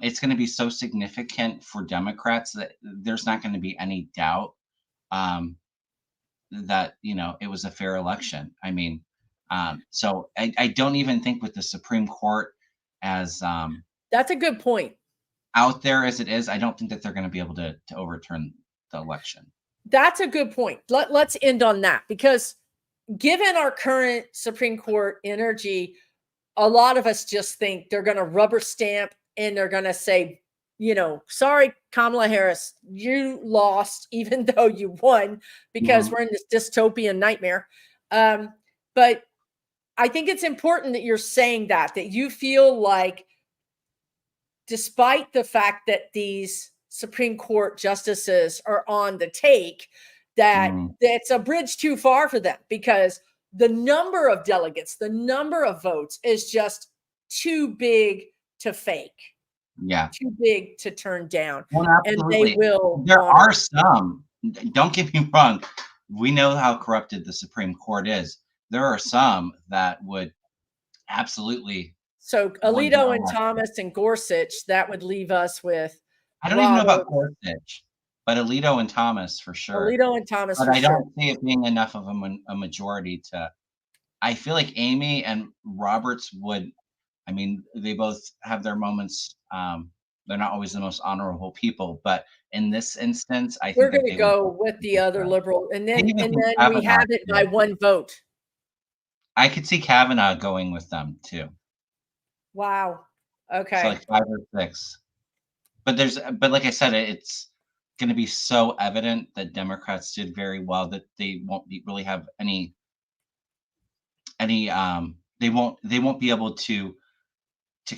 Speaker 1: it's going to be so significant for Democrats that there's not going to be any doubt um, that it was a fair election. I mean, so I don't even think with the Supreme Court as
Speaker 2: That's a good point.
Speaker 1: out there as it is, I don't think that they're going to be able to overturn the election.
Speaker 2: That's a good point. Let's end on that, because given our current Supreme Court energy, a lot of us just think they're going to rubber stamp and they're going to say, sorry, Kamala Harris, you lost, even though you won, because
Speaker 1: Mhm.
Speaker 2: we're in this dystopian nightmare. But I think it's important that you're saying that you feel like, despite the fact that these Supreme Court justices are on the take, that
Speaker 1: Mm,
Speaker 2: it's a bridge too far for them, because the number of delegates, the number of votes is just too big to fake,
Speaker 1: yeah.
Speaker 2: too big to turn down.
Speaker 1: Well,
Speaker 2: And they
Speaker 1: absolutely.
Speaker 2: will
Speaker 1: There
Speaker 2: honor
Speaker 1: are
Speaker 2: it.
Speaker 1: some, don't get me wrong, we know how corrupted the Supreme Court is. There are some that would absolutely
Speaker 2: So
Speaker 1: want that
Speaker 2: Alito and
Speaker 1: election.
Speaker 2: Thomas and Gorsuch, that would leave us with
Speaker 1: I don't even know about
Speaker 2: Robert,
Speaker 1: Gorsuch, but Alito and Thomas for sure.
Speaker 2: Alito and Thomas
Speaker 1: But
Speaker 2: for
Speaker 1: I
Speaker 2: sure.
Speaker 1: don't see it being enough of a majority to. I feel like Amy and Roberts would. I mean, they both have their moments. They're not always the most honorable people, but in this instance, I
Speaker 2: We're
Speaker 1: think that
Speaker 2: going to
Speaker 1: they would.
Speaker 2: go with the other liberal, and
Speaker 1: I
Speaker 2: then
Speaker 1: even
Speaker 2: and
Speaker 1: think
Speaker 2: then we
Speaker 1: Kavanaugh
Speaker 2: have it by
Speaker 1: too.
Speaker 2: one vote.
Speaker 1: I could see Kavanaugh going with them too.
Speaker 2: Wow.
Speaker 1: So
Speaker 2: Okay.
Speaker 1: like 5 or 6. But like I said, it's going to be so evident that Democrats did very well that they won't really have any they won't be able to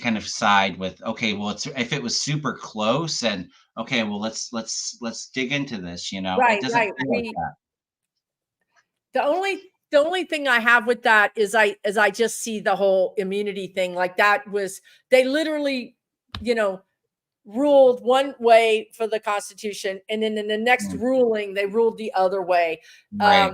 Speaker 1: kind of side with, okay, well, if it was super close and okay, well, let's dig into this. It
Speaker 2: Right,
Speaker 1: doesn't
Speaker 2: right.
Speaker 1: feel like that.
Speaker 2: The only thing I have with that is I just see the whole immunity thing, like that was, they literally, you know, ruled one way for the Constitution, and then in the next
Speaker 1: Mm,
Speaker 2: ruling they ruled the other way.
Speaker 1: right.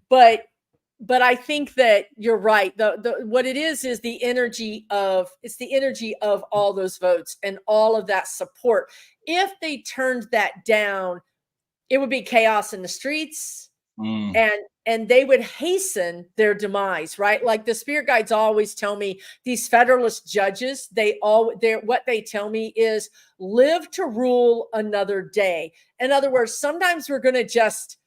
Speaker 2: But I think that you're right. The what it is the energy of, it's the energy of all those votes and all of that support. If they turned that down, it would be chaos in the streets,
Speaker 1: Mm,
Speaker 2: and they would hasten their demise, right? Like the spirit guides always tell me, these Federalist judges, what they tell me is, live to rule another day. In other words, sometimes we're going to just,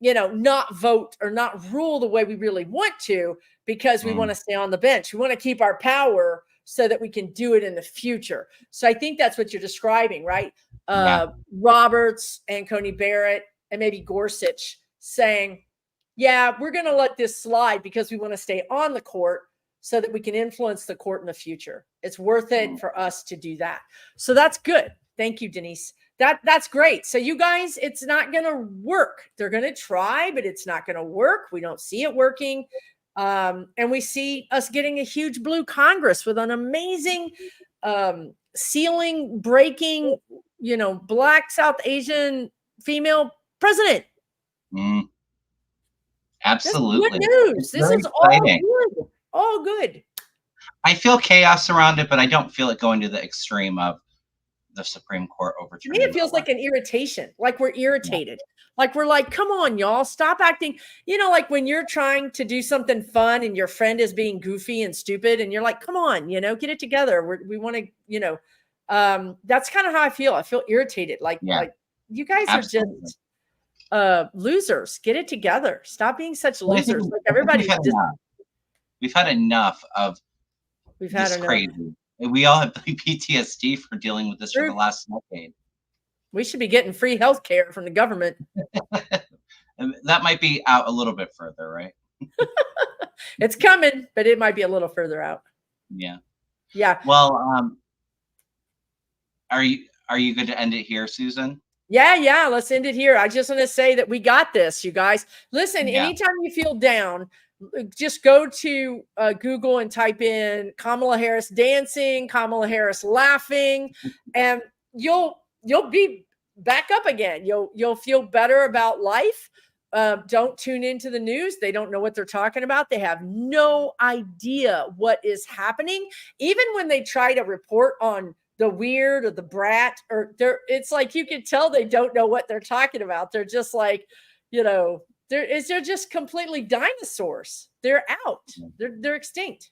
Speaker 2: not vote or not rule the way we really want to, because we want
Speaker 1: mm,
Speaker 2: to stay on the bench. We want to keep our power so that we can do it in the future. So I think that's what you're describing, right?
Speaker 1: yeah.
Speaker 2: Roberts and Coney Barrett and maybe Gorsuch saying, yeah, we're going to let this slide because we want to stay on the court so that we can influence the court in the future. It's worth it
Speaker 1: Mm,
Speaker 2: for us to do that. So that's good. Thank you, Denise. That's great. So you guys, it's not going to work. They're going to try, but it's not going to work. We don't see it working. And we see us getting a huge blue Congress with an amazing ceiling breaking, Black South Asian female president.
Speaker 1: mm,
Speaker 2: This is good
Speaker 1: absolutely. It's
Speaker 2: news. This
Speaker 1: very
Speaker 2: is all
Speaker 1: exciting.
Speaker 2: good. All good.
Speaker 1: I feel chaos around it, but I don't feel it going to the extreme of the Supreme Court
Speaker 2: To me,
Speaker 1: overturning
Speaker 2: it
Speaker 1: the
Speaker 2: feels like an
Speaker 1: election.
Speaker 2: irritation. Like we're
Speaker 1: Yeah.
Speaker 2: irritated. Like we're like, come on, y'all, stop acting. Like when you're trying to do something fun and your friend is being goofy and stupid, and you're like, come on, get it together. We want to, that's kind of how I feel. I feel irritated.
Speaker 1: Yeah,
Speaker 2: Like you guys are
Speaker 1: absolutely.
Speaker 2: just losers. Get it together. Stop being such
Speaker 1: But
Speaker 2: losers. Like
Speaker 1: I think we've
Speaker 2: everybody's
Speaker 1: had
Speaker 2: just,
Speaker 1: enough. We've had enough of
Speaker 2: we've had
Speaker 1: this
Speaker 2: enough.
Speaker 1: crazy. And we all have PTSD for dealing with this for the
Speaker 2: True.
Speaker 1: last decade.
Speaker 2: We should be getting free health care from the government.
Speaker 1: And that might be out a little bit further, right?
Speaker 2: It's coming, but it might be a little further out.
Speaker 1: Yeah.
Speaker 2: Yeah.
Speaker 1: Well, are you good to end it here, Susan?
Speaker 2: Yeah. Let's end it here. I just want to say that we got this, you guys. Listen,
Speaker 1: Yeah.
Speaker 2: anytime you feel down, just go to Google and type in Kamala Harris dancing, Kamala Harris laughing, and you'll be back up again. You'll feel better about life. Don't tune into the news. They don't know what they're talking about. They have no idea what is happening. Even when they try to report on the weird or the brat, or it's like you can tell they don't know what they're talking about. They're just like, they're just completely dinosaurs. They're out. They're extinct.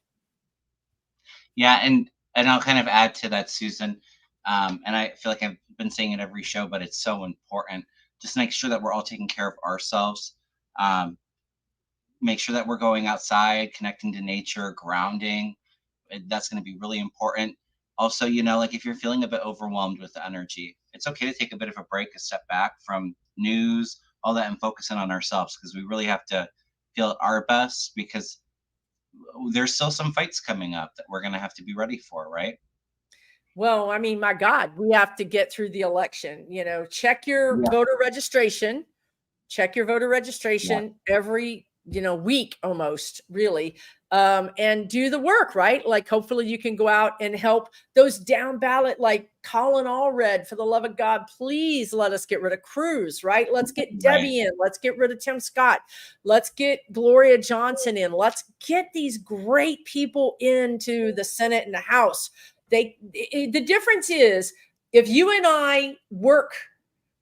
Speaker 1: Yeah, and I'll kind of add to that, Susan. And I feel like I've been saying it every show, but it's so important. Just make sure that we're all taking care of ourselves. Make sure that we're going outside, connecting to nature, grounding. That's going to be really important. Also, like if you're feeling a bit overwhelmed with the energy, it's okay to take a bit of a break, a step back from news, all that, and focus in on ourselves, because we really have to feel our best, because there's still some fights coming up that we're going to have to be ready for, right?
Speaker 2: Well, I mean, my God, we have to get through the election. Check your voter registration. Check your voter registration every week, almost, really, and do the work, right? Like, hopefully you can go out and help those down ballot, like Colin Allred. For the love of God, please let us get rid of Cruz, right? Let's get Debbie in. Let's get rid of Tim Scott. Let's get Gloria Johnson in. Let's get these great people into the Senate and the House. The difference is, if you and I work,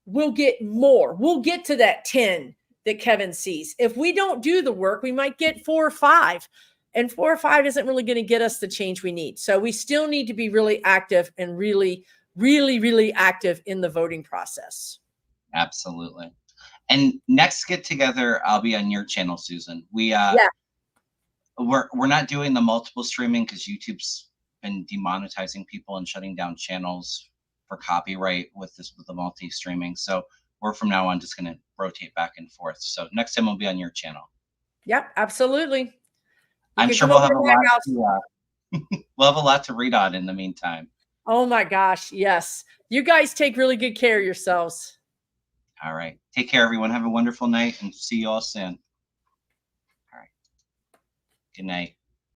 Speaker 2: we'll get more. We'll get to that 10 that Kevin sees. If we don't do the work, we might get 4 or 5. And 4 or 5 isn't really going to get us the change we need. So we still need to be really active and really, really, really active in the voting process.
Speaker 1: Absolutely. And next get together, I'll be on your channel, Susan. We're not doing the multiple streaming because YouTube's been demonetizing people and shutting down channels for copyright with the multi-streaming. So we're from now on just going to rotate back and forth. So next time we'll be on your channel.
Speaker 2: Yep, absolutely.
Speaker 1: I'm sure we'll have a lot to read on in the meantime.
Speaker 2: Oh my gosh, yes. You guys take really good care of yourselves.
Speaker 1: All right. Take care, everyone. Have a wonderful night, and see you all soon. All right. Good night.